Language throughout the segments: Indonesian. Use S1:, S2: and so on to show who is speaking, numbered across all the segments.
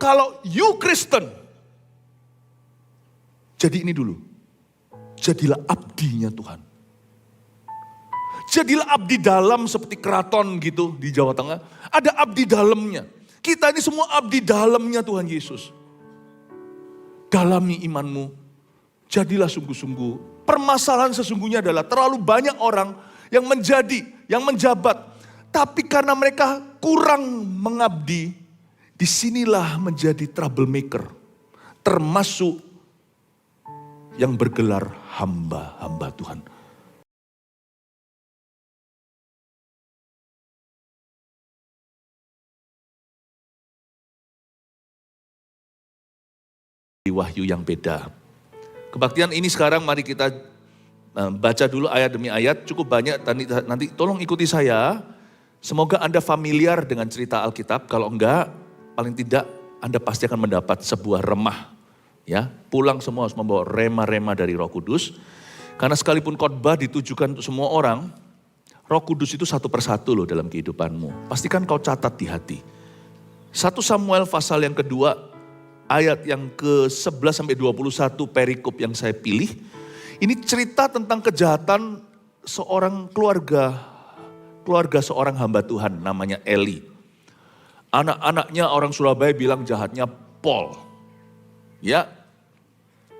S1: Kalau you Kristen, jadi ini dulu. Jadilah abdinya Tuhan. Jadilah abdi dalam seperti keraton gitu di Jawa Tengah. Ada abdi dalamnya. Kita ini semua abdi dalamnya Tuhan Yesus. Dalami imanmu. Jadilah sungguh-sungguh. Permasalahan sesungguhnya adalah terlalu banyak orang yang menjadi, yang menjabat. Tapi karena mereka kurang mengabdi, disinilah menjadi troublemaker. Termasuk yang bergelar hamba-hamba Tuhan. Wahyu yang beda. Kebaktian ini sekarang mari kita baca dulu ayat demi ayat, cukup banyak, nanti tolong ikuti saya. Semoga Anda familiar dengan cerita Alkitab, kalau enggak, paling tidak Anda pasti akan mendapat sebuah remah. Ya, pulang semua harus membawa rema-rema dari Roh Kudus. Karena sekalipun khotbah ditujukan untuk semua orang, Roh Kudus itu satu persatu loh dalam kehidupanmu. Pastikan kau catat di hati. 1 Samuel pasal yang kedua, ayat yang ke-11 sampai 21 perikop yang saya pilih. Ini cerita tentang kejahatan seorang keluarga seorang hamba Tuhan namanya Eli. Anak-anaknya orang Surabaya bilang jahatnya Pol. Ya.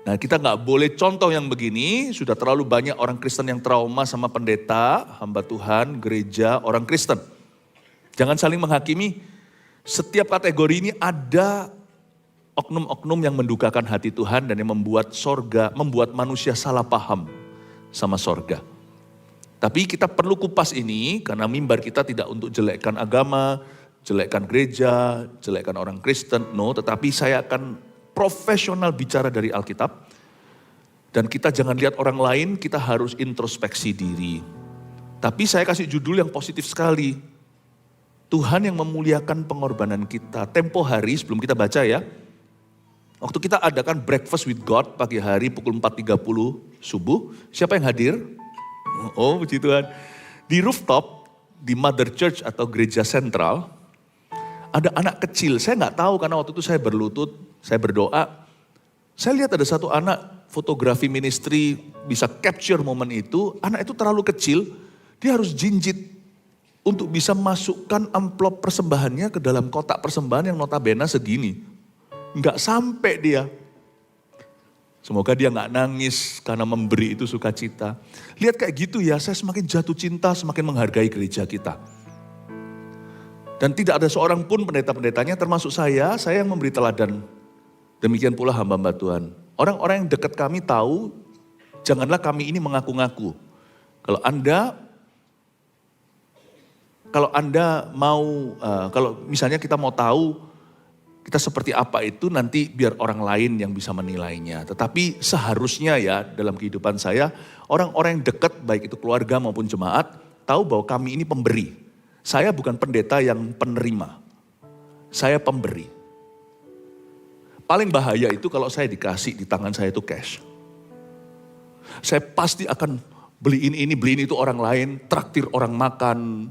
S1: Nah, kita nggak boleh contoh yang begini, sudah terlalu banyak orang Kristen yang trauma sama pendeta, hamba Tuhan, gereja, orang Kristen. Jangan saling menghakimi. Setiap kategori ini ada oknum-oknum yang mendukakan hati Tuhan dan yang membuat manusia salah paham sama sorga. Tapi kita perlu kupas ini karena mimbar kita tidak untuk jelekkan agama, jelekkan gereja, jelekkan orang Kristen. No, tetapi saya akan profesional bicara dari Alkitab. Dan kita jangan lihat orang lain, kita harus introspeksi diri. Tapi saya kasih judul yang positif sekali. Tuhan yang memuliakan pengorbanan kita. Tempo hari sebelum kita baca ya. Waktu kita adakan breakfast with God pagi hari pukul 4.30 subuh. Siapa yang hadir? Oh puji Tuhan. Di rooftop, di Mother Church atau gereja sentral, ada anak kecil. Saya nggak tahu karena waktu itu saya berlutut, saya berdoa. Saya lihat ada satu anak fotografi ministry bisa capture momen itu. Anak itu terlalu kecil, dia harus jinjit untuk bisa masukkan amplop persembahannya ke dalam kotak persembahan yang notabene segini. Enggak sampai dia. Semoga dia enggak nangis karena memberi itu sukacita. Lihat kayak gitu ya, saya semakin jatuh cinta, semakin menghargai gereja kita. Dan tidak ada seorang pun pendeta-pendetanya termasuk saya yang memberi teladan. Demikian pula hamba-hamba Tuhan. Orang-orang yang dekat kami tahu, janganlah kami ini mengaku-ngaku. Kalau misalnya kita mau tahu, kita seperti apa itu nanti biar orang lain yang bisa menilainya. Tetapi seharusnya ya dalam kehidupan saya, orang-orang yang dekat baik itu keluarga maupun jemaat, tahu bahwa kami ini pemberi. Saya bukan pendeta yang penerima, saya pemberi. Paling bahaya itu kalau saya dikasih di tangan saya itu cash. Saya pasti akan beliin ini, beliin itu orang lain, traktir orang makan,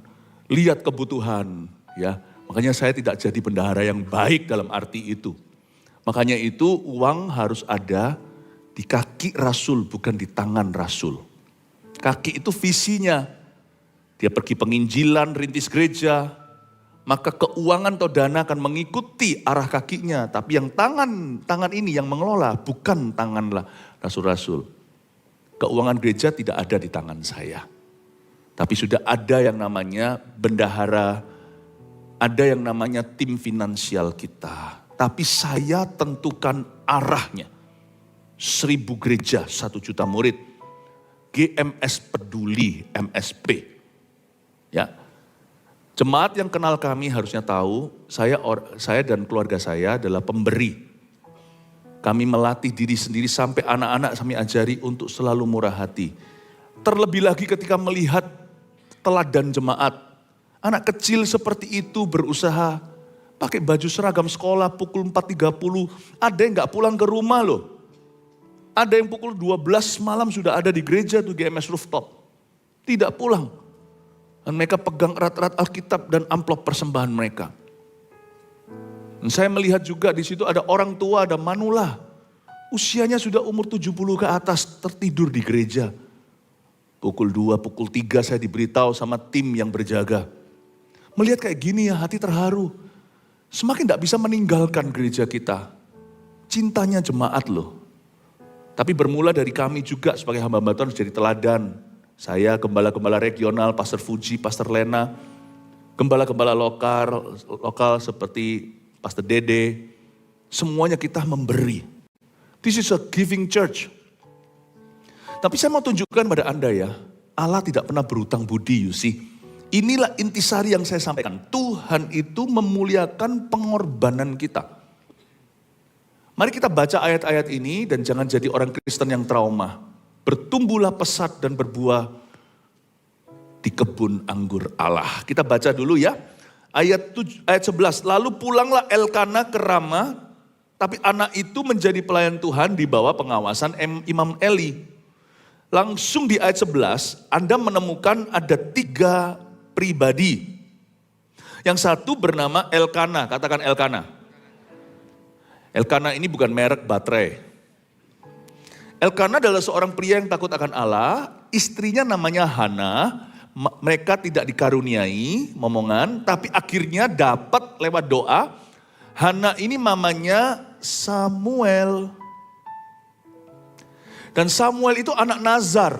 S1: lihat kebutuhan ya. Makanya saya tidak jadi bendahara yang baik dalam arti itu. Makanya itu uang harus ada di kaki rasul bukan di tangan rasul. Kaki itu visinya. Dia pergi penginjilan, rintis gereja. Maka keuangan atau dana akan mengikuti arah kakinya. Tapi yang tangan ini yang mengelola bukan tanganlah rasul-rasul. Keuangan gereja tidak ada di tangan saya. Tapi sudah ada yang namanya bendahara, ada yang namanya tim finansial kita. Tapi saya tentukan arahnya. 1.000 gereja, 1 juta murid. GMS peduli, MSP. Ya. Jemaat yang kenal kami harusnya tahu, saya dan keluarga saya adalah pemberi. Kami melatih diri sendiri sampai anak-anak kami ajari untuk selalu murah hati. Terlebih lagi ketika melihat teladan jemaat. Anak kecil seperti itu berusaha pakai baju seragam sekolah pukul 4.30. Ada yang gak pulang ke rumah loh. Ada yang pukul 12 malam sudah ada di gereja tuh GMS rooftop. Tidak pulang. Dan mereka pegang erat-erat Alkitab dan amplop persembahan mereka. Dan saya melihat juga di situ ada orang tua, ada manula. Usianya sudah umur 70 ke atas, tertidur di gereja. Pukul 2, pukul 3 saya diberitahu sama tim yang berjaga. Melihat kayak gini ya, hati terharu. Semakin tidak bisa meninggalkan gereja kita. Cintanya jemaat loh. Tapi bermula dari kami juga sebagai hamba-hamba Tuhan harus jadi teladan. Saya, gembala-gembala regional, Pastor Fuji, Pastor Lena, gembala-gembala lokal seperti Pastor Dede, semuanya kita memberi. This is a giving church. Tapi saya mau tunjukkan pada Anda ya, Allah tidak pernah berutang budi, you see. Inilah intisari yang saya sampaikan. Tuhan itu memuliakan pengorbanan kita. Mari kita baca ayat-ayat ini dan jangan jadi orang Kristen yang trauma. Bertumbuhlah pesat dan berbuah di kebun anggur Allah. Kita baca dulu ya. Ayat 11, lalu pulanglah Elkana ke Rama, tapi anak itu menjadi pelayan Tuhan di bawah pengawasan Imam Eli. Langsung di ayat 11, Anda menemukan ada 3 pribadi. Yang satu bernama Elkana, katakan Elkana. Elkana ini bukan merek baterai. Elkana adalah seorang pria yang takut akan Allah, istrinya namanya Hana. Mereka tidak dikaruniai momongan, tapi akhirnya dapat lewat doa. Hana ini mamanya Samuel. Dan Samuel itu anak Nazar.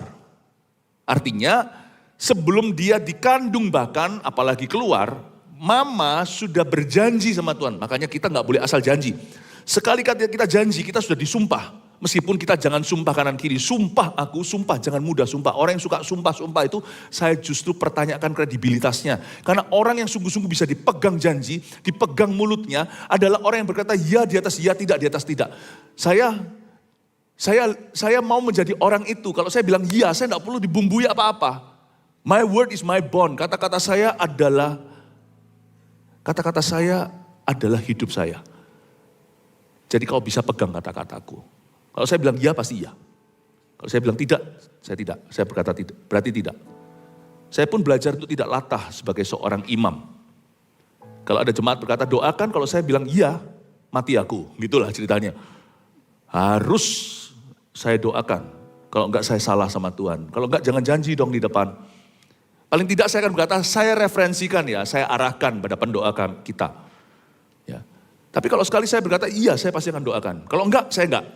S1: Artinya sebelum dia dikandung bahkan apalagi keluar, mama sudah berjanji sama Tuhan. Makanya kita gak boleh asal janji. Sekali kita janji, kita sudah disumpah. Meskipun kita jangan sumpah kanan kiri, sumpah aku, sumpah jangan mudah sumpah. Orang yang suka sumpah itu saya justru pertanyakan kredibilitasnya. Karena orang yang sungguh-sungguh bisa dipegang janji, dipegang mulutnya adalah orang yang berkata ya di atas ya, tidak di atas tidak. Saya mau menjadi orang itu. Kalau saya bilang ya, saya tidak perlu dibumbui apa-apa. My word is my bond. Kata-kata saya adalah hidup saya. Jadi kau bisa pegang kata-kataku. Kalau saya bilang iya pasti iya. Kalau saya bilang tidak, saya tidak. Saya berkata tidak, berarti tidak. Saya pun belajar untuk tidak latah sebagai seorang imam. Kalau ada jemaat berkata doakan, kalau saya bilang iya, mati aku. Gitulah ceritanya. Harus saya doakan. Kalau enggak saya salah sama Tuhan. Kalau enggak jangan janji dong di depan. Paling tidak saya akan berkata, saya referensikan ya, saya arahkan pada pendoakan kita. Ya. Tapi kalau sekali saya berkata iya, saya pasti akan doakan. Kalau enggak, saya enggak.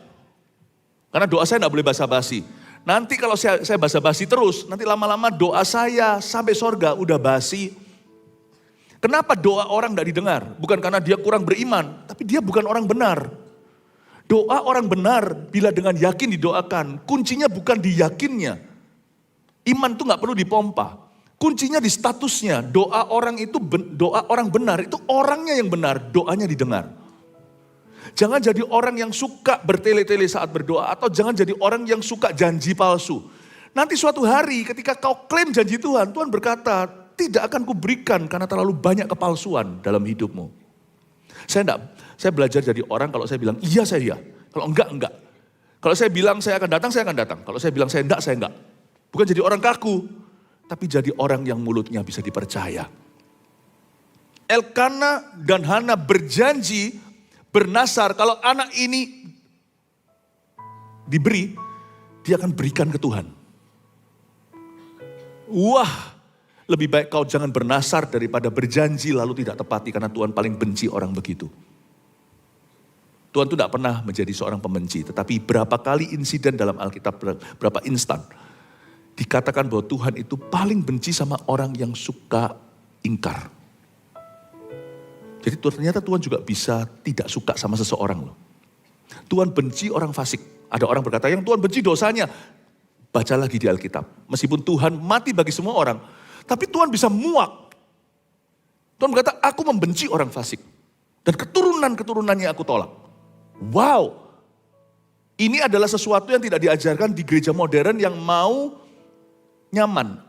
S1: Karena doa saya enggak boleh basa-basi. Nanti kalau saya basa-basi terus, nanti lama-lama doa saya sampai sorga udah basi. Kenapa doa orang enggak didengar? Bukan karena dia kurang beriman, tapi dia bukan orang benar. Doa orang benar bila dengan yakin didoakan, kuncinya bukan di yakinnya. Iman itu enggak perlu dipompa. Kuncinya di statusnya. Doa orang benar, itu orangnya yang benar, doanya didengar. Jangan jadi orang yang suka bertele-tele saat berdoa, atau jangan jadi orang yang suka janji palsu. Nanti suatu hari ketika kau klaim janji Tuhan, Tuhan berkata, tidak akan kuberikan karena terlalu banyak kepalsuan dalam hidupmu. Saya belajar jadi orang kalau saya bilang iya saya iya, kalau enggak. Kalau saya bilang saya akan datang, saya akan datang. Kalau saya bilang saya enggak. Bukan jadi orang kaku, tapi jadi orang yang mulutnya bisa dipercaya. Elkana dan Hana berjanji, bernasar, kalau anak ini diberi, dia akan berikan ke Tuhan. Wah, lebih baik kau jangan bernasar daripada berjanji lalu tidak tepati, karena Tuhan paling benci orang begitu. Tuhan itu tidak pernah menjadi seorang pembenci, tetapi berapa kali insiden dalam Alkitab, berapa instan, dikatakan bahwa Tuhan itu paling benci sama orang yang suka ingkar. Jadi ternyata Tuhan juga bisa tidak suka sama seseorang loh. Tuhan benci orang fasik. Ada orang berkata yang Tuhan benci dosanya. Baca lagi di Alkitab. Meskipun Tuhan mati bagi semua orang. Tapi Tuhan bisa muak. Tuhan berkata aku membenci orang fasik. Dan keturunan-keturunannya aku tolak. Wow. Ini adalah sesuatu yang tidak diajarkan di gereja modern yang mau nyaman.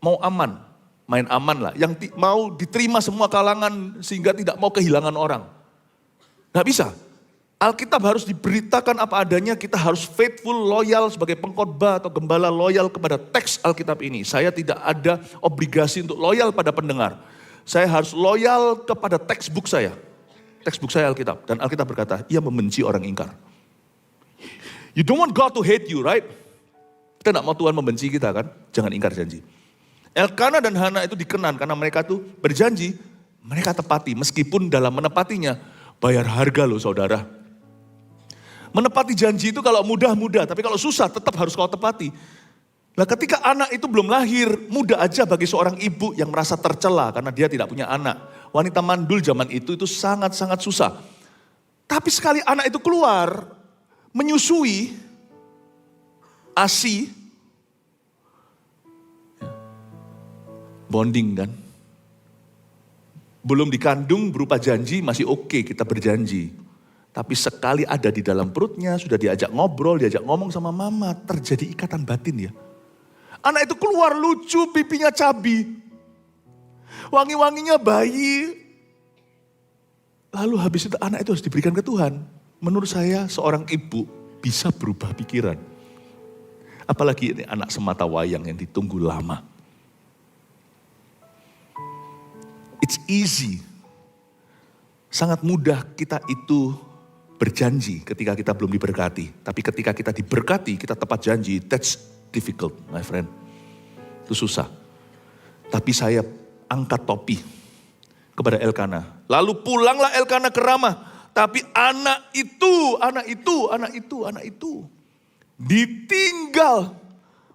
S1: Mau aman. Main aman lah, yang mau diterima semua kalangan sehingga tidak mau kehilangan orang. Gak bisa. Alkitab harus diberitakan apa adanya, kita harus faithful, loyal sebagai pengkhotbah atau gembala loyal kepada teks Alkitab ini. Saya tidak ada obligasi untuk loyal pada pendengar. Saya harus loyal kepada textbook saya. textbook saya Alkitab. Dan Alkitab berkata, ia membenci orang ingkar. You don't want God to hate you, right? Kita tidak mau Tuhan membenci kita kan? Jangan ingkar janji. Elkana dan Hana itu dikenan karena mereka tuh berjanji, mereka tepati. Meskipun dalam menepatinya, bayar harga loh saudara. Menepati janji itu kalau mudah-mudah, tapi kalau susah tetap harus kau tepati. Nah ketika anak itu belum lahir, mudah aja bagi seorang ibu yang merasa tercela karena dia tidak punya anak. Wanita mandul zaman itu sangat-sangat susah. Tapi sekali anak itu keluar, menyusui, ASI, bonding kan. Belum dikandung berupa janji masih oke, kita berjanji. Tapi sekali ada di dalam perutnya, sudah diajak ngobrol, diajak ngomong sama mama, terjadi ikatan batin ya. Anak itu keluar lucu, pipinya cabi. Wangi-wanginya bayi. Lalu habis itu anak itu harus diberikan ke Tuhan. Menurut saya seorang ibu bisa berubah pikiran. Apalagi ini anak semata wayang yang ditunggu lama. It's easy. Sangat mudah kita itu berjanji ketika kita belum diberkati. Tapi ketika kita diberkati, kita tepat janji, that's difficult, my friend. Itu susah. Tapi saya angkat topi kepada Elkana. Lalu pulanglah Elkana ke Ramah. Tapi anak itu ditinggal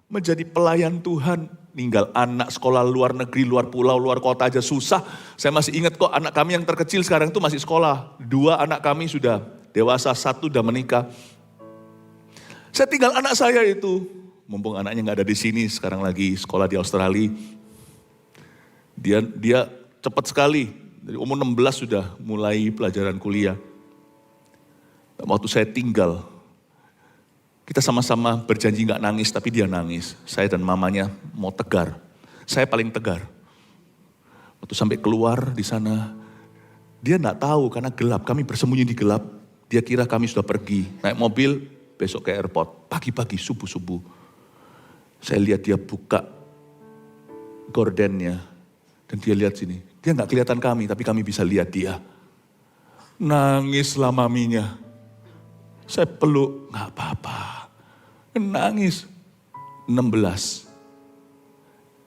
S1: menjadi pelayan Tuhan. Ninggal anak sekolah luar negeri, luar pulau, luar kota aja susah. Saya masih ingat kok anak kami yang terkecil sekarang itu masih sekolah. 2 anak kami sudah dewasa, 1 sudah menikah. Saya tinggal anak saya itu. Mumpung anaknya gak ada di sini, sekarang lagi sekolah di Australia. Dia cepat sekali, dari umur 16 sudah mulai pelajaran kuliah. Waktu saya tinggal, kita sama-sama berjanji gak nangis, tapi dia nangis. Saya dan mamanya mau tegar. Saya paling tegar. Waktu sampai keluar di sana, dia gak tahu karena gelap, kami bersembunyi di gelap. Dia kira kami sudah pergi, naik mobil, besok ke airport. Pagi-pagi, subuh-subuh. Saya lihat dia buka gordennya. Dan dia lihat sini. Dia gak kelihatan kami, tapi kami bisa lihat dia. Nangislah maminya. Saya peluk, gak apa-apa. Nangis. 16.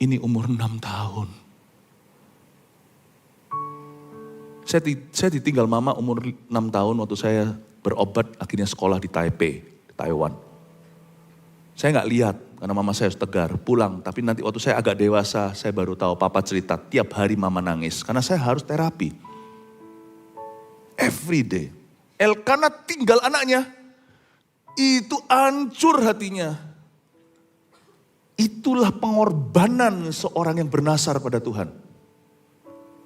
S1: Ini umur 6 tahun. Saya ditinggal mama umur 6 tahun waktu saya berobat akhirnya sekolah di Taipei, Taiwan. Saya gak lihat. Karena mama saya harus tegar, pulang. Tapi nanti waktu saya agak dewasa, saya baru tahu papa cerita. Tiap hari mama nangis, karena saya harus terapi. Every day. Elkana tinggal anaknya. Itu hancur hatinya. Itulah pengorbanan seorang yang bernasar pada Tuhan.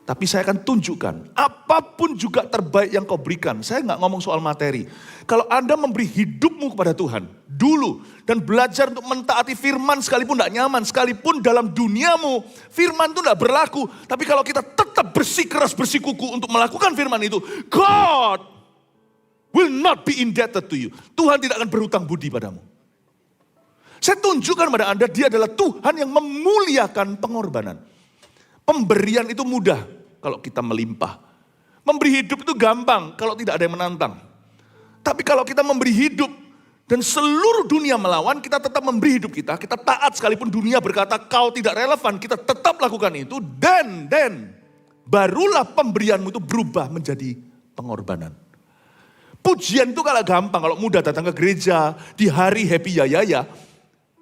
S1: Tapi saya akan tunjukkan, apapun juga terbaik yang kau berikan. Saya nggak ngomong soal materi. Kalau Anda memberi hidupmu kepada Tuhan dulu dan belajar untuk mentaati firman sekalipun nggak nyaman, sekalipun dalam duniamu firman itu nggak berlaku. Tapi kalau kita tetap bersikeras bersikuku untuk melakukan firman itu, God will not be indebted to you. Tuhan tidak akan berhutang budi padamu. Saya tunjukkan pada Anda, dia adalah Tuhan yang memuliakan pengorbanan. Pemberian itu mudah kalau kita melimpah. Memberi hidup itu gampang kalau tidak ada yang menantang. Tapi kalau kita memberi hidup dan seluruh dunia melawan, kita tetap memberi hidup kita. Kita taat sekalipun dunia berkata kau tidak relevan, kita tetap lakukan itu. Dan barulah pemberianmu itu berubah menjadi pengorbanan. Pujian itu kalau gampang, kalau mudah datang ke gereja di hari happy ya.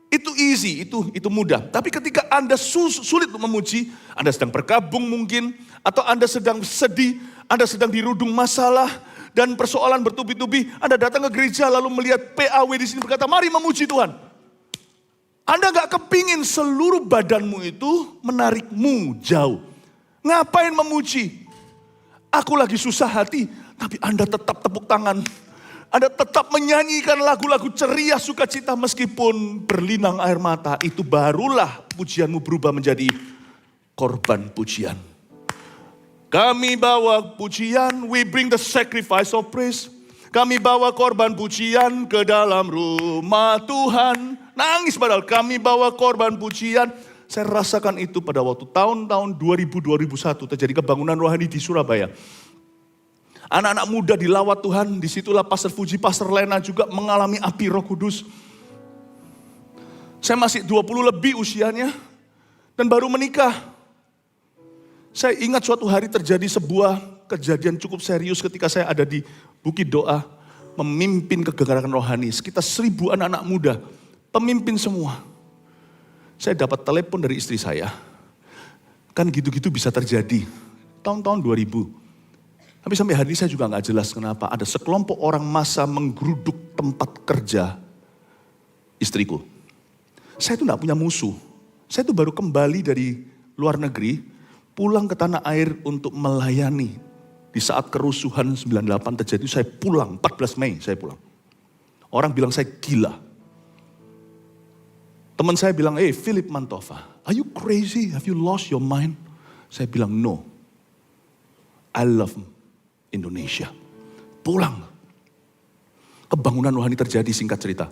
S1: Itu easy, itu mudah. Tapi ketika Anda sulit untuk memuji, Anda sedang berkabung mungkin, atau Anda sedang sedih, Anda sedang dirudung masalah, dan persoalan bertubi-tubi, Anda datang ke gereja lalu melihat PAW di sini berkata, mari memuji Tuhan. Anda gak kepingin seluruh badanmu itu menarikmu jauh. Ngapain memuji? Aku lagi susah hati, tapi Anda tetap tepuk tangan. Anda tetap menyanyikan lagu-lagu ceria sukacita meskipun berlinang air mata. Itu barulah pujianmu berubah menjadi korban pujian. Kami bawa pujian, we bring the sacrifice of praise. Kami bawa korban pujian ke dalam rumah Tuhan. Nangis padahal kami bawa korban pujian. Saya rasakan itu pada waktu tahun-tahun 2000-2001 terjadi kebangunan rohani di Surabaya. Anak-anak muda dilawat Tuhan, disitulah Pastor Fuji, Pastor Lena juga mengalami api Roh Kudus. Saya masih 20 lebih usianya dan baru menikah. Saya ingat suatu hari terjadi sebuah kejadian cukup serius ketika saya ada di Bukit Doa, memimpin kegerakan rohani. Sekitar 1000 anak-anak muda, pemimpin semua. Saya dapat telepon dari istri saya. Kan gitu-gitu bisa terjadi. Tahun-tahun 2000. Tapi sampai hari ini saya juga gak jelas kenapa. Ada sekelompok orang massa menggeruduk tempat kerja istriku. Saya itu gak punya musuh. Saya itu baru kembali dari luar negeri, pulang ke tanah air untuk melayani. Di saat kerusuhan 98 terjadi, saya pulang, 14 Mei saya pulang. Orang bilang saya gila. Teman saya bilang, Philip Mantova, are you crazy? Have you lost your mind? Saya bilang, no. I love Indonesia. Pulang. Kebangunan rohani terjadi, singkat cerita.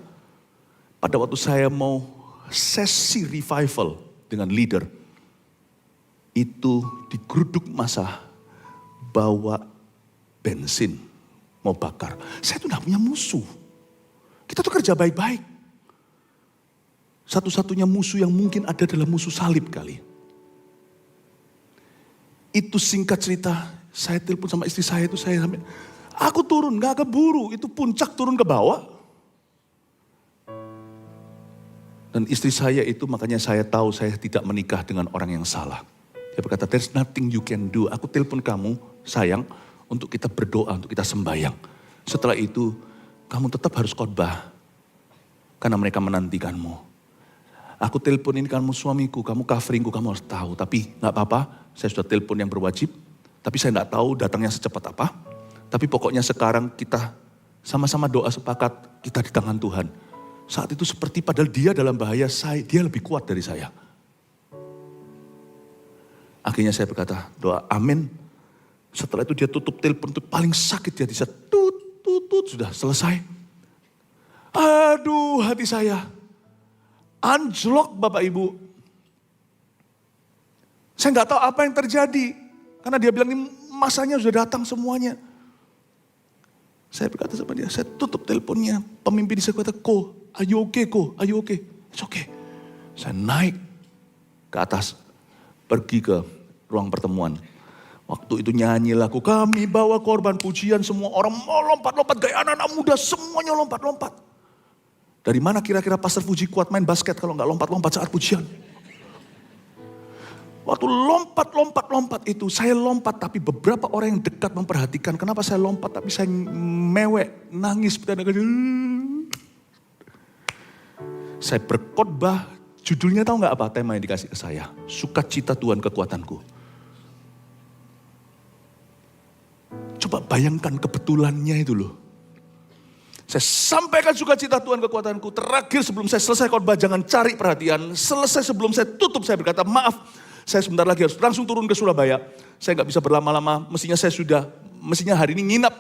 S1: Pada waktu saya mau sesi revival dengan leader, itu digeruduk massa bawa bensin, mau bakar. Saya tuh gak punya musuh. Kita tuh kerja baik-baik. Satu-satunya musuh yang mungkin ada adalah musuh salib kali. Itu singkat cerita, saya telepon sama istri saya itu, aku turun, gak keburu, itu puncak turun ke bawah. Dan istri saya itu makanya saya tahu saya tidak menikah dengan orang yang salah. Dia berkata, there's nothing you can do. Aku telepon kamu, sayang, untuk kita berdoa, untuk kita sembahyang. Setelah itu, kamu tetap harus khotbah. Karena mereka menantikanmu. Aku telepon ini kamu suamiku, kamu coveringku, kamu harus tahu. Tapi gak apa-apa, saya sudah telepon yang berwajib. Tapi saya gak tahu datangnya secepat apa. Tapi pokoknya sekarang kita sama-sama doa sepakat, kita di tangan Tuhan. Saat itu seperti padahal dia dalam bahaya, dia lebih kuat dari saya. Akhirnya saya berkata, doa amin. Setelah itu dia tutup telepon, itu paling sakit dia bisa tut, sudah selesai. Aduh, hati saya anjlok Bapak Ibu. Saya nggak tahu apa yang terjadi. Karena dia bilang ini masanya sudah datang semuanya. Saya berkata sama dia, saya tutup teleponnya. Pemimpin saya berkata, Ko, are you okay, Ko? Are you okay? It's okay. Saya naik ke atas, pergi ke ruang pertemuan. Waktu itu nyanyi lagu, kami bawa korban pujian, semua orang mau lompat-lompat, gaya anak-anak muda semuanya lompat-lompat. Dari mana kira-kira Pastor Fuji kuat main basket kalau nggak lompat-lompat saat pujian? Waktu lompat-lompat itu, saya lompat tapi beberapa orang yang dekat memperhatikan kenapa saya lompat, tapi saya mewek, nangis. Saya berkhotbah, judulnya tahu nggak apa tema yang dikasih ke saya? Sukacita Tuhan kekuatanku. Coba bayangkan kebetulannya itu loh. Saya sampaikan sukacita Tuhan kekuatanku. Terakhir sebelum saya selesai khotbah, jangan cari perhatian. Selesai sebelum saya tutup, saya berkata, maaf, saya sebentar lagi harus langsung turun ke Surabaya. Saya nggak bisa berlama-lama, mestinya hari ini nginap.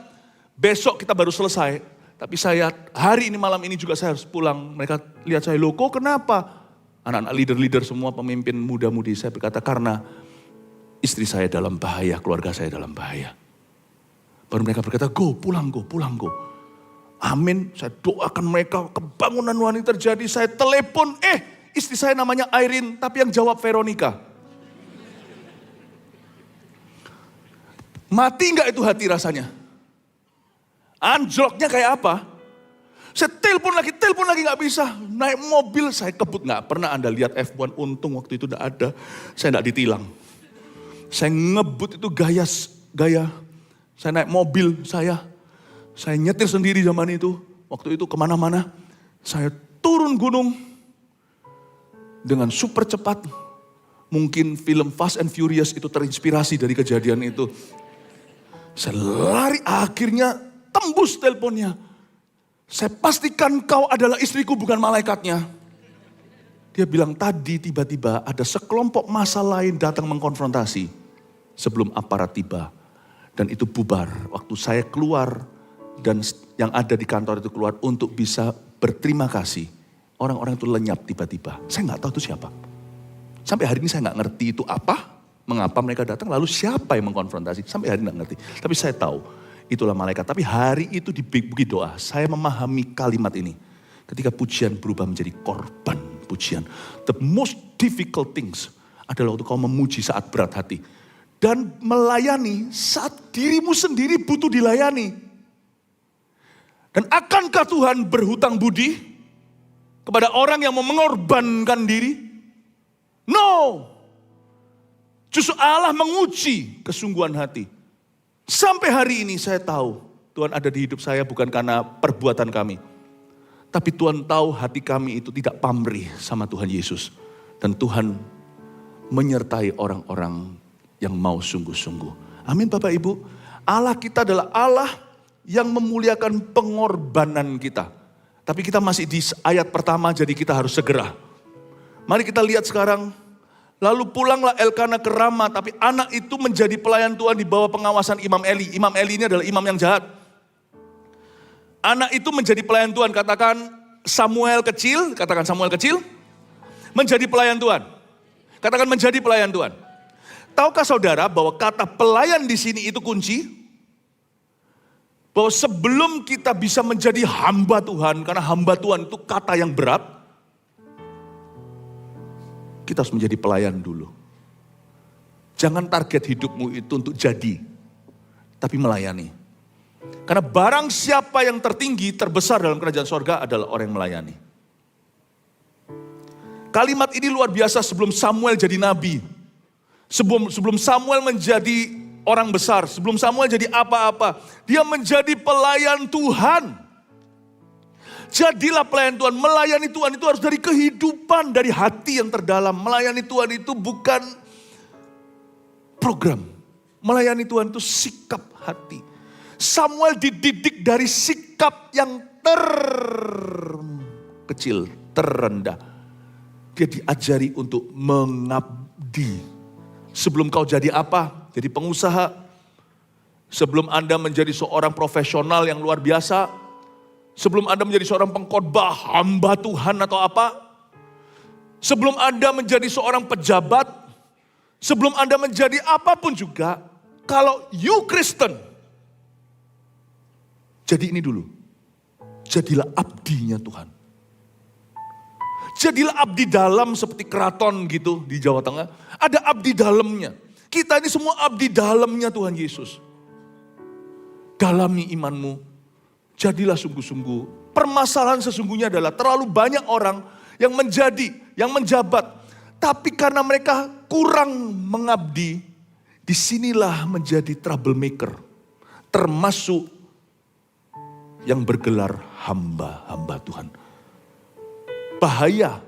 S1: Besok kita baru selesai. Tapi saya hari ini malam ini juga saya harus pulang. Mereka lihat saya, loh kok kenapa? Anak-anak leader-leader semua, pemimpin muda-mudi. Saya berkata, karena istri saya dalam bahaya, keluarga saya dalam bahaya. Baru mereka berkata, pulang go. Amin, saya doakan mereka, kebangunan rohani terjadi, saya telepon, istri saya namanya Irene, tapi yang jawab Veronica. Mati nggak itu hati rasanya? Anjloknya kayak apa? Saya telepon lagi nggak bisa. Naik mobil saya kebut, nggak pernah Anda lihat F1, untung waktu itu nggak ada. Saya nggak ditilang. Saya ngebut itu gaya. Saya naik mobil saya nyetir sendiri zaman itu. Waktu itu kemana-mana. Saya turun gunung dengan super cepat. Mungkin film Fast and Furious itu terinspirasi dari kejadian itu. Saya lari, akhirnya tembus teleponnya. Saya pastikan kau adalah istriku, bukan malaikatnya. Dia bilang tadi tiba-tiba ada sekelompok massa lain datang mengkonfrontasi sebelum aparat tiba. Dan itu bubar. Waktu saya keluar dan yang ada di kantor itu keluar untuk bisa berterima kasih. Orang-orang itu lenyap tiba-tiba. Saya nggak tahu itu siapa. Sampai hari ini saya nggak ngerti itu apa, mengapa mereka datang, lalu siapa yang mengkonfrontasi. Sampai hari ini nggak ngerti. Tapi saya tahu itulah malaikat. Tapi hari itu di bukit doa, saya memahami kalimat ini. Ketika pujian berubah menjadi korban pujian. The most difficult things adalah waktu kau memuji saat berat hati. Dan melayani saat dirimu sendiri butuh dilayani. Dan akankah Tuhan berhutang budi kepada orang yang mau mengorbankan diri? No. Justru Allah menguji kesungguhan hati. Sampai hari ini saya tahu Tuhan ada di hidup saya bukan karena perbuatan kami. Tapi Tuhan tahu hati kami itu tidak pamrih sama Tuhan Yesus. Dan Tuhan menyertai orang-orang yang mau sungguh-sungguh. Amin Bapak Ibu. Allah kita adalah Allah yang memuliakan pengorbanan kita. Tapi kita masih di ayat pertama jadi kita harus segera. Mari kita lihat sekarang. Lalu pulanglah Elkana ke Rama, tapi anak itu menjadi pelayan Tuhan di bawah pengawasan Imam Eli. Imam Eli ini adalah imam yang jahat. Anak itu menjadi pelayan Tuhan, katakan Samuel kecil, menjadi pelayan Tuhan. Katakan menjadi pelayan Tuhan. Tahukah saudara bahwa kata pelayan di sini itu kunci? Bahwa sebelum kita bisa menjadi hamba Tuhan, karena hamba Tuhan itu kata yang berat, kita harus menjadi pelayan dulu. Jangan target hidupmu itu untuk jadi, tapi melayani. Karena barang siapa yang tertinggi, terbesar dalam kerajaan sorga adalah orang yang melayani. Kalimat ini luar biasa sebelum Samuel jadi nabi. Sebelum Samuel menjadi orang besar, sebelum Samuel jadi apa-apa, dia menjadi pelayan Tuhan. Jadilah pelayan Tuhan, melayani Tuhan itu harus dari kehidupan, dari hati yang terdalam. Melayani Tuhan itu bukan program. Melayani Tuhan itu sikap hati. Samuel dididik dari sikap yang terkecil, terendah. Dia diajari untuk mengabdi. Sebelum kau jadi apa? Jadi pengusaha. Sebelum Anda menjadi seorang profesional yang luar biasa. Sebelum Anda menjadi seorang pengkhotbah, hamba Tuhan atau apa. Sebelum Anda menjadi seorang pejabat. Sebelum Anda menjadi apapun juga. Kalau you Kristen. Jadi ini dulu. Jadilah abdinya Tuhan. Jadilah abdi dalam seperti keraton gitu di Jawa Tengah. Ada abdi dalamnya. Kita ini semua abdi dalamnya Tuhan Yesus. Dalami imanmu. Jadilah sungguh-sungguh. Permasalahan sesungguhnya adalah terlalu banyak orang yang menjabat. Tapi karena mereka kurang mengabdi, disinilah menjadi troublemaker. Termasuk yang bergelar hamba-hamba Tuhan. Bahaya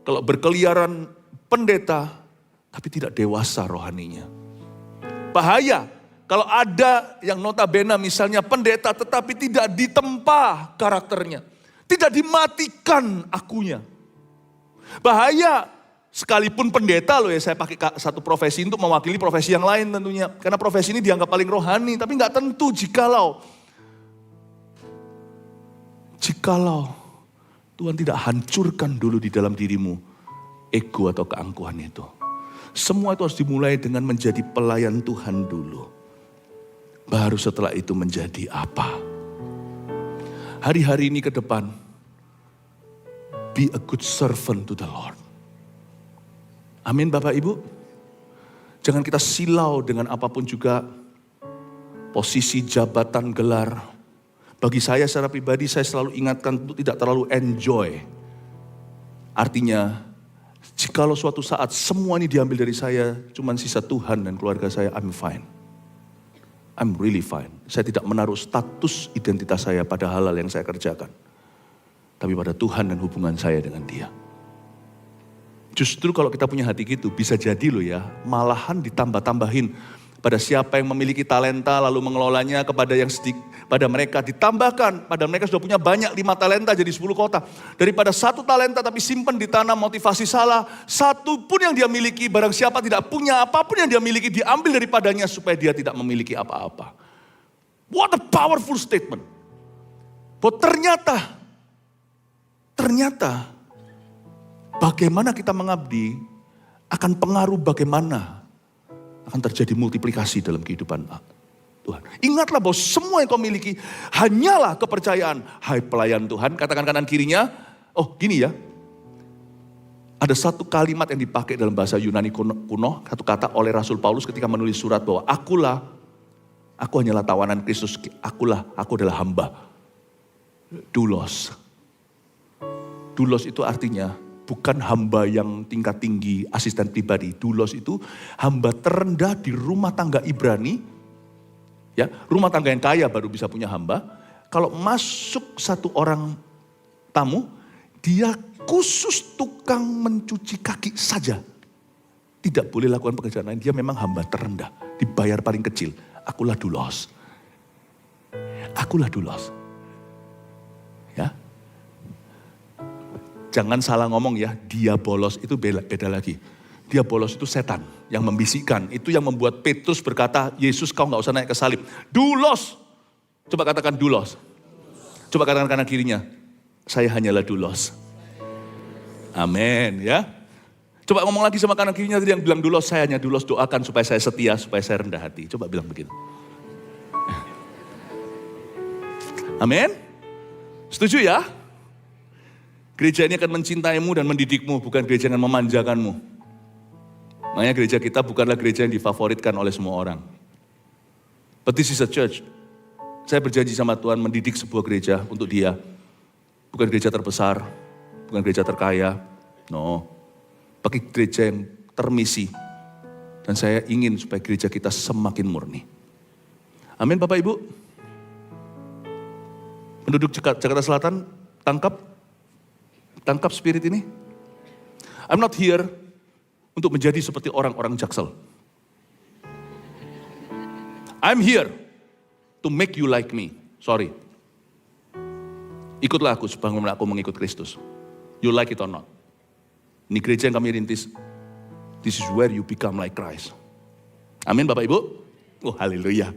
S1: kalau berkeliaran pendeta, tapi tidak dewasa rohaninya. Bahaya kalau ada yang notabene misalnya pendeta tetapi tidak ditempa karakternya. Tidak dimatikan akunya. Bahaya sekalipun pendeta loh ya, saya pakai satu profesi untuk mewakili profesi yang lain tentunya. Karena profesi ini dianggap paling rohani, tapi gak tentu jikalau Tuhan tidak hancurkan dulu di dalam dirimu ego atau keangkuhan itu. Semua itu harus dimulai dengan menjadi pelayan Tuhan dulu. Baru setelah itu menjadi apa? Hari-hari ini ke depan, be a good servant to the Lord. Amin Bapak Ibu. Jangan kita silau dengan apapun juga. Posisi, jabatan, gelar. Bagi saya secara pribadi, saya selalu ingatkan untuk tidak terlalu enjoy. Artinya, jikalau suatu saat semua ini diambil dari saya, cuman sisa Tuhan dan keluarga saya, I'm fine. I'm really fine. Saya tidak menaruh status identitas saya pada hal-hal yang saya kerjakan. Tapi pada Tuhan dan hubungan saya dengan Dia. Justru kalau kita punya hati gitu, bisa jadi loh ya, malahan ditambah-tambahin. Pada siapa yang memiliki talenta lalu mengelolanya, kepada yang sedikit, pada mereka ditambahkan. Pada mereka sudah punya banyak 5 talenta jadi 10 kota. Daripada 1 talenta tapi simpan di tanah, motivasi salah. 1 pun yang dia miliki, barang siapa tidak punya apapun yang dia miliki diambil daripadanya supaya dia tidak memiliki apa-apa. What a powerful statement. Bahwa ternyata bagaimana kita mengabdi akan pengaruh bagaimana akan terjadi multiplikasi dalam kehidupan Tuhan. Ingatlah bahwa semua yang kau miliki hanyalah kepercayaan. Hai pelayan Tuhan, katakan kanan kirinya, oh gini ya. Ada satu kalimat yang dipakai dalam bahasa Yunani kuno, satu kata oleh Rasul Paulus ketika menulis surat bahwa aku hanyalah tawanan Kristus, aku adalah hamba. Doulos. Doulos itu artinya bukan hamba yang tingkat tinggi, asisten pribadi. Doulos itu hamba terendah di rumah tangga Ibrani. Ya, rumah tangga yang kaya baru bisa punya hamba. Kalau masuk satu orang tamu, dia khusus tukang mencuci kaki saja. Tidak boleh lakukan pekerjaan lain, dia memang hamba terendah. Dibayar paling kecil, akulah doulos. Akulah doulos. Ya. Jangan salah ngomong ya, diabolos itu beda lagi. Diabolos itu setan yang membisikkan. Itu yang membuat Petrus berkata, Yesus kau gak usah naik ke salib. Doulos. Coba katakan doulos. Coba katakan kanan kirinya, saya hanyalah doulos. Amin ya. Coba ngomong lagi sama kanan kirinya tadi yang bilang doulos, saya hanya doulos, doakan supaya saya setia, supaya saya rendah hati. Coba bilang begitu. Amin. Setuju ya? Gereja ini akan mencintaimu dan mendidikmu, bukan gereja yang memanjakanmu. Makanya gereja kita bukanlah gereja yang difavoritkan oleh semua orang. But this is a church. Saya berjanji sama Tuhan mendidik sebuah gereja untuk dia. Bukan gereja terbesar, bukan gereja terkaya. No. Bagi gereja yang termisi. Dan saya ingin supaya gereja kita semakin murni. Amin Bapak Ibu. Penduduk Jakarta Selatan, tangkap spirit ini. I'm not here untuk menjadi seperti orang-orang Jaksel. I'm here to make you like me. Sorry. Ikutlah aku sebagaimana aku mengikut Kristus. You like it or not. Ini gereja yang kami rintis. This is where you become like Christ. Amin Bapak Ibu. Oh haleluya.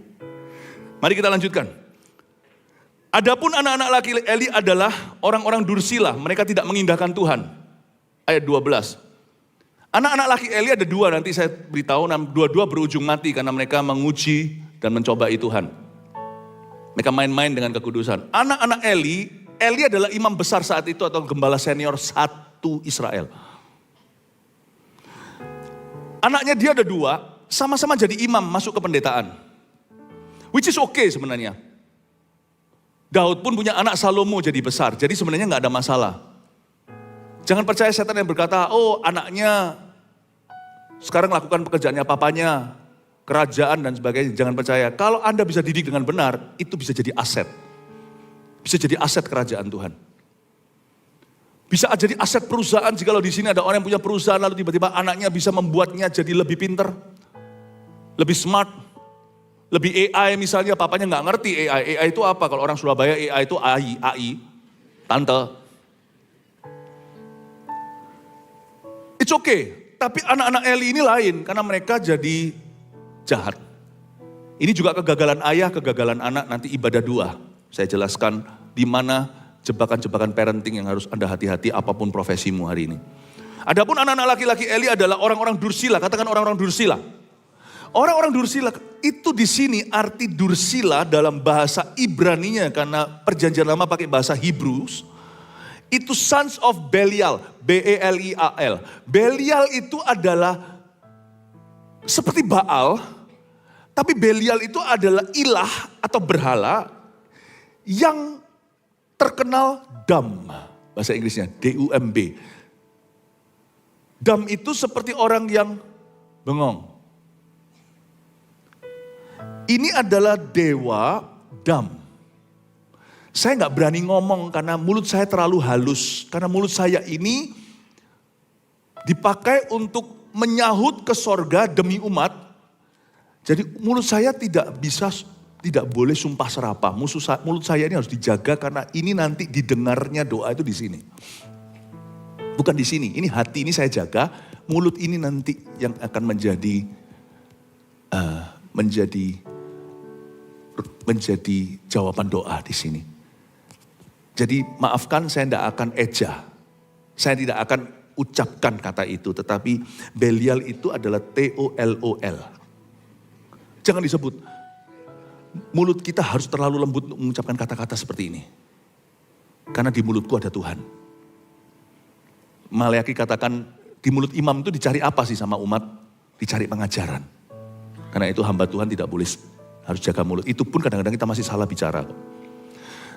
S1: Mari kita lanjutkan. Adapun anak-anak laki Eli adalah orang-orang dursila. Mereka tidak mengindahkan Tuhan. Ayat 12. Anak-anak laki Eli ada dua, nanti saya beritahu, dua-dua berujung mati karena mereka menguji dan mencobai Tuhan. Mereka main-main dengan kekudusan. Anak-anak Eli adalah imam besar saat itu atau gembala senior satu Israel. Anaknya dia ada dua, sama-sama jadi imam masuk ke pendetaan. Which is okay sebenarnya. Daud pun punya anak Salomo jadi besar, jadi sebenarnya gak ada masalah. Jangan percaya setan yang berkata, oh anaknya sekarang lakukan pekerjaannya papanya, kerajaan dan sebagainya. Jangan percaya. Kalau Anda bisa didik dengan benar, itu bisa jadi aset. Bisa jadi aset kerajaan Tuhan. Bisa jadi aset perusahaan jika di sini ada orang yang punya perusahaan lalu tiba-tiba anaknya bisa membuatnya jadi lebih pinter, lebih smart, lebih AI misalnya. Papanya nggak ngerti AI. AI itu apa? Kalau orang Surabaya AI itu AI, tante. It's okay, tapi anak-anak Eli ini lain karena mereka jadi jahat. Ini juga kegagalan ayah, kegagalan anak, nanti ibadah dua. Saya jelaskan di mana jebakan-jebakan parenting yang harus Anda hati-hati apapun profesimu hari ini. Adapun anak-anak laki-laki Eli adalah orang-orang dursila, katakan orang-orang dursila. Orang-orang dursila itu di sini arti dursila dalam bahasa Ibraninya karena perjanjian lama pakai bahasa Hebrews. Itu sons of Belial, B-E-L-I-A-L. Belial itu adalah seperti Baal, tapi Belial itu adalah ilah atau berhala yang terkenal dam. Bahasa Inggrisnya D-U-M-B. Dam itu seperti orang yang bengong. Ini adalah dewa dam. Saya nggak berani ngomong karena mulut saya terlalu halus. Karena mulut saya ini dipakai untuk menyahut ke sorga demi umat. Jadi mulut saya tidak boleh sumpah serapah. Mulut saya ini harus dijaga karena ini nanti didengarnya doa itu di sini. Bukan di sini, ini hati ini saya jaga. Mulut ini nanti yang akan menjadi jawaban doa di sini. Jadi maafkan saya tidak akan eja. Saya tidak akan ucapkan kata itu. Tetapi Belial itu adalah T-O-L-O-L. Jangan disebut. mulut kita harus terlalu lembut untuk mengucapkan kata-kata seperti ini. Karena di mulutku ada Tuhan. Maleaki katakan, di mulut imam itu dicari apa sih sama umat? Dicari pengajaran. Karena itu hamba Tuhan tidak boleh, harus jaga mulut. Itu pun kadang-kadang kita masih salah bicara.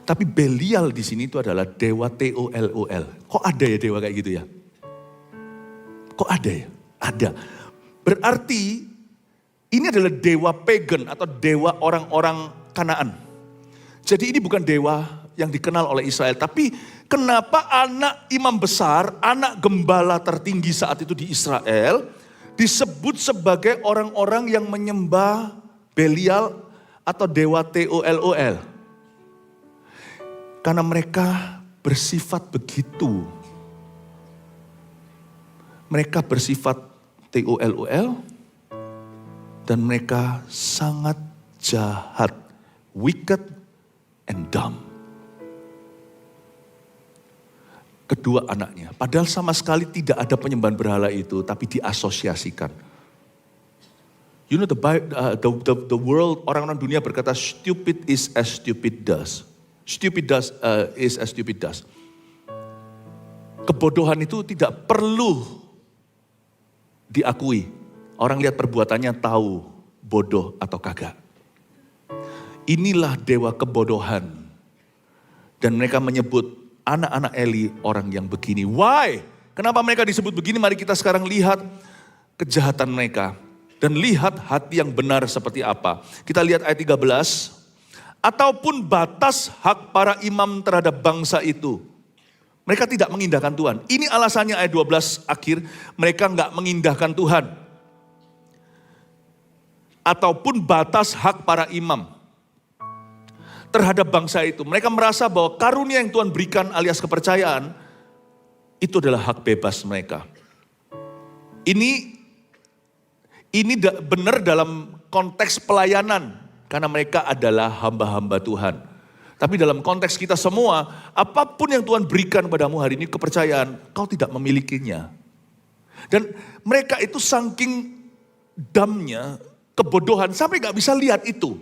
S1: Tapi Belial di sini itu adalah dewa Tolol. Kok ada ya dewa kayak gitu ya? Kok ada ya? Ada. Berarti ini adalah dewa pagan atau dewa orang-orang Kanaan. Jadi ini bukan dewa yang dikenal oleh Israel. Tapi kenapa anak imam besar, anak gembala tertinggi saat itu di Israel, disebut sebagai orang-orang yang menyembah Belial atau dewa Tolol? Karena mereka bersifat begitu. Mereka bersifat Tolol dan mereka sangat jahat, wicked and dumb. Kedua anaknya, padahal sama sekali tidak ada penyembahan berhala itu, tapi diasosiasikan. You know the world, orang-orang dunia berkata stupid is as stupid does. Stupid does is as stupid does. Kebodohan itu tidak perlu diakui. Orang lihat perbuatannya tahu bodoh atau kagak. Inilah dewa kebodohan. Dan mereka menyebut anak-anak Eli orang yang begini. Why? Kenapa mereka disebut begini? Mari kita sekarang lihat kejahatan mereka. Dan lihat hati yang benar seperti apa. Kita lihat ayat 13. Ataupun batas hak para imam terhadap bangsa itu. Mereka tidak mengindahkan Tuhan. Ini alasannya ayat 12 akhir. Mereka enggak mengindahkan Tuhan. Ataupun batas hak para imam terhadap bangsa itu. Mereka merasa bahwa karunia yang Tuhan berikan alias kepercayaan, itu adalah hak bebas mereka. Ini benar dalam konteks pelayanan, karena mereka adalah hamba-hamba Tuhan. Tapi dalam konteks kita semua, apapun yang Tuhan berikan padamu hari ini kepercayaan, kau tidak memilikinya. Dan mereka itu saking damnya, kebodohan, sampai gak bisa lihat itu.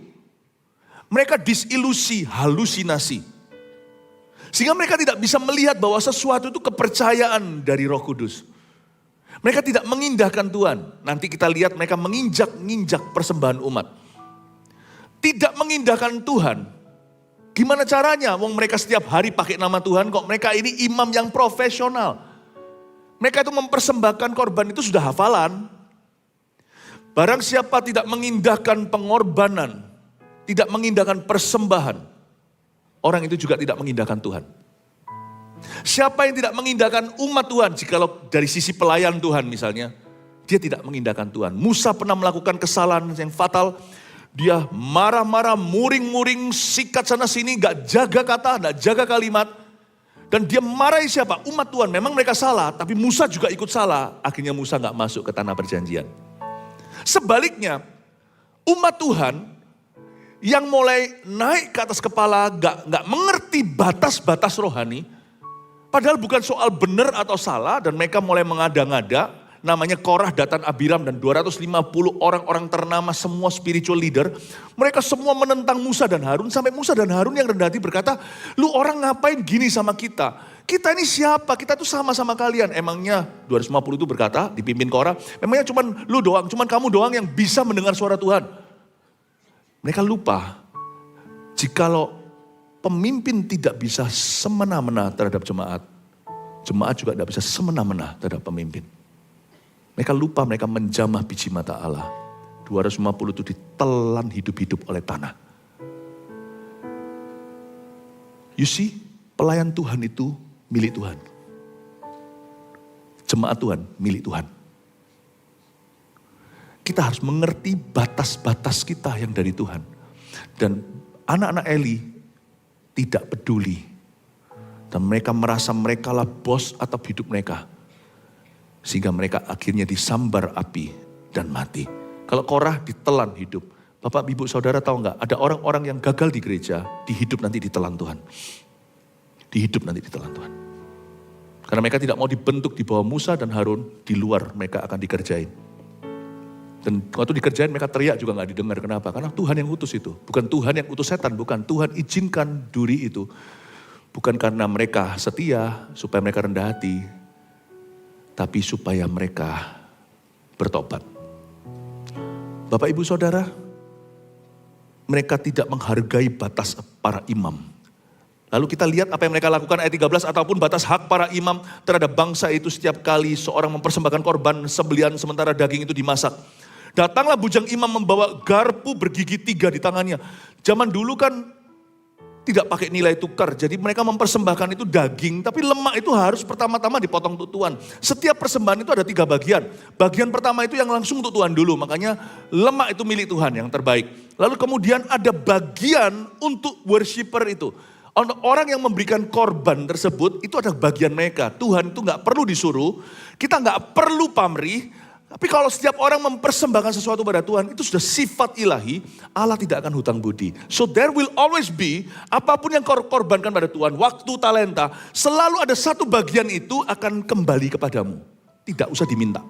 S1: Mereka disilusi, halusinasi. Sehingga mereka tidak bisa melihat bahwa sesuatu itu kepercayaan dari Roh Kudus. Mereka tidak mengindahkan Tuhan. Nanti kita lihat mereka menginjak-injak persembahan umat. Tidak mengindahkan Tuhan. Gimana caranya? Wong mereka setiap hari pakai nama Tuhan kok. Mereka ini imam yang profesional. Mereka itu mempersembahkan korban itu sudah hafalan. Barang siapa tidak mengindahkan pengorbanan, tidak mengindahkan persembahan, orang itu juga tidak mengindahkan Tuhan. Siapa yang tidak mengindahkan umat Tuhan, jikalau dari sisi pelayan Tuhan misalnya, dia tidak mengindahkan Tuhan. Musa pernah melakukan kesalahan yang fatal, dia marah-marah, muring-muring, sikat sana sini, gak jaga kata, gak jaga kalimat. Dan dia marahi siapa? Umat Tuhan, memang mereka salah, tapi Musa juga ikut salah. Akhirnya Musa gak masuk ke tanah perjanjian. Sebaliknya, umat Tuhan yang mulai naik ke atas kepala, gak mengerti batas-batas rohani, padahal bukan soal benar atau salah, dan mereka mulai mengada-ngada, namanya Korah, Datan, Abiram, dan 250 orang-orang ternama, semua spiritual leader, mereka semua menentang Musa dan Harun, sampai Musa dan Harun yang rendah hati berkata, lu orang ngapain gini sama kita? Kita ini siapa? Kita tuh sama-sama kalian. Emangnya 250 itu berkata, dipimpin Korah, memangnya cuman lu doang, cuman kamu doang yang bisa mendengar suara Tuhan. Mereka lupa, jikalau pemimpin tidak bisa semena-mena terhadap jemaat, jemaat juga tidak bisa semena-mena terhadap pemimpin. Mereka lupa, mereka menjamah biji mata Allah. 250 itu ditelan hidup-hidup oleh tanah. You see, pelayan Tuhan itu milik Tuhan. Jemaat Tuhan milik Tuhan. Kita harus mengerti batas-batas kita yang dari Tuhan. Dan anak-anak Eli tidak peduli. Dan mereka merasa mereka lah bos atau hidup mereka. Sehingga mereka akhirnya disambar api dan mati. Kalau Korah ditelan hidup. Bapak, ibu, saudara tahu nggak? Ada orang-orang yang gagal di gereja, di hidup nanti ditelan Tuhan. Di hidup nanti ditelan Tuhan. Karena mereka tidak mau dibentuk di bawah Musa dan Harun, di luar mereka akan dikerjain. Dan waktu dikerjain mereka teriak juga gak didengar. Kenapa? Karena Tuhan yang utus itu. Bukan Tuhan yang utus setan, bukan. Tuhan izinkan duri itu. Bukan karena mereka setia, supaya mereka rendah hati. Tapi supaya mereka bertobat. Bapak, Ibu, Saudara, mereka tidak menghargai batas para imam. Lalu kita lihat apa yang mereka lakukan ayat 13, ataupun batas hak para imam terhadap bangsa itu setiap kali seorang mempersembahkan korban sembelihan sementara daging itu dimasak. Datanglah bujang imam membawa garpu bergigi 3 di tangannya. Zaman dulu kan tidak pakai nilai tukar, jadi mereka mempersembahkan itu daging, tapi lemak itu harus pertama-tama dipotong untuk Tuhan. Setiap persembahan itu ada 3 bagian. Bagian pertama itu yang langsung untuk Tuhan dulu, makanya lemak itu milik Tuhan yang terbaik. Lalu kemudian ada bagian untuk worshiper itu. Orang yang memberikan korban tersebut itu ada bagian mereka. Tuhan itu gak perlu disuruh, kita gak perlu pamrih. Tapi kalau setiap orang mempersembahkan sesuatu pada Tuhan, itu sudah sifat ilahi, Allah tidak akan hutang budi. So there will always be, apapun yang kau korbankan pada Tuhan, waktu, talenta, selalu ada satu bagian itu akan kembali kepadamu. Tidak usah diminta.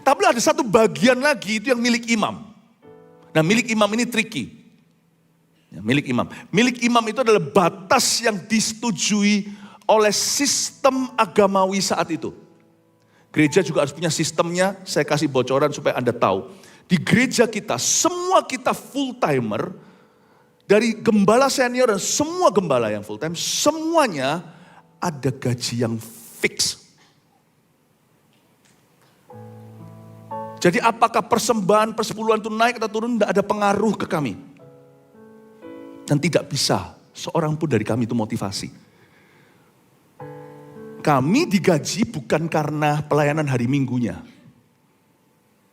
S1: Tapi ada satu bagian lagi itu yang milik imam. Nah, milik imam ini tricky. Ya, milik imam. Milik imam itu adalah batas yang disetujui oleh sistem agamawi saat itu. Gereja juga harus punya sistemnya, saya kasih bocoran supaya Anda tahu. Di gereja kita, semua kita full timer, dari gembala senior dan semua gembala yang full time, semuanya ada gaji yang fix. Jadi apakah persembahan, persepuluhan itu naik atau turun, tidak ada pengaruh ke kami. Dan tidak bisa seorang pun dari kami itu motivasi. Kami digaji bukan karena pelayanan hari minggunya.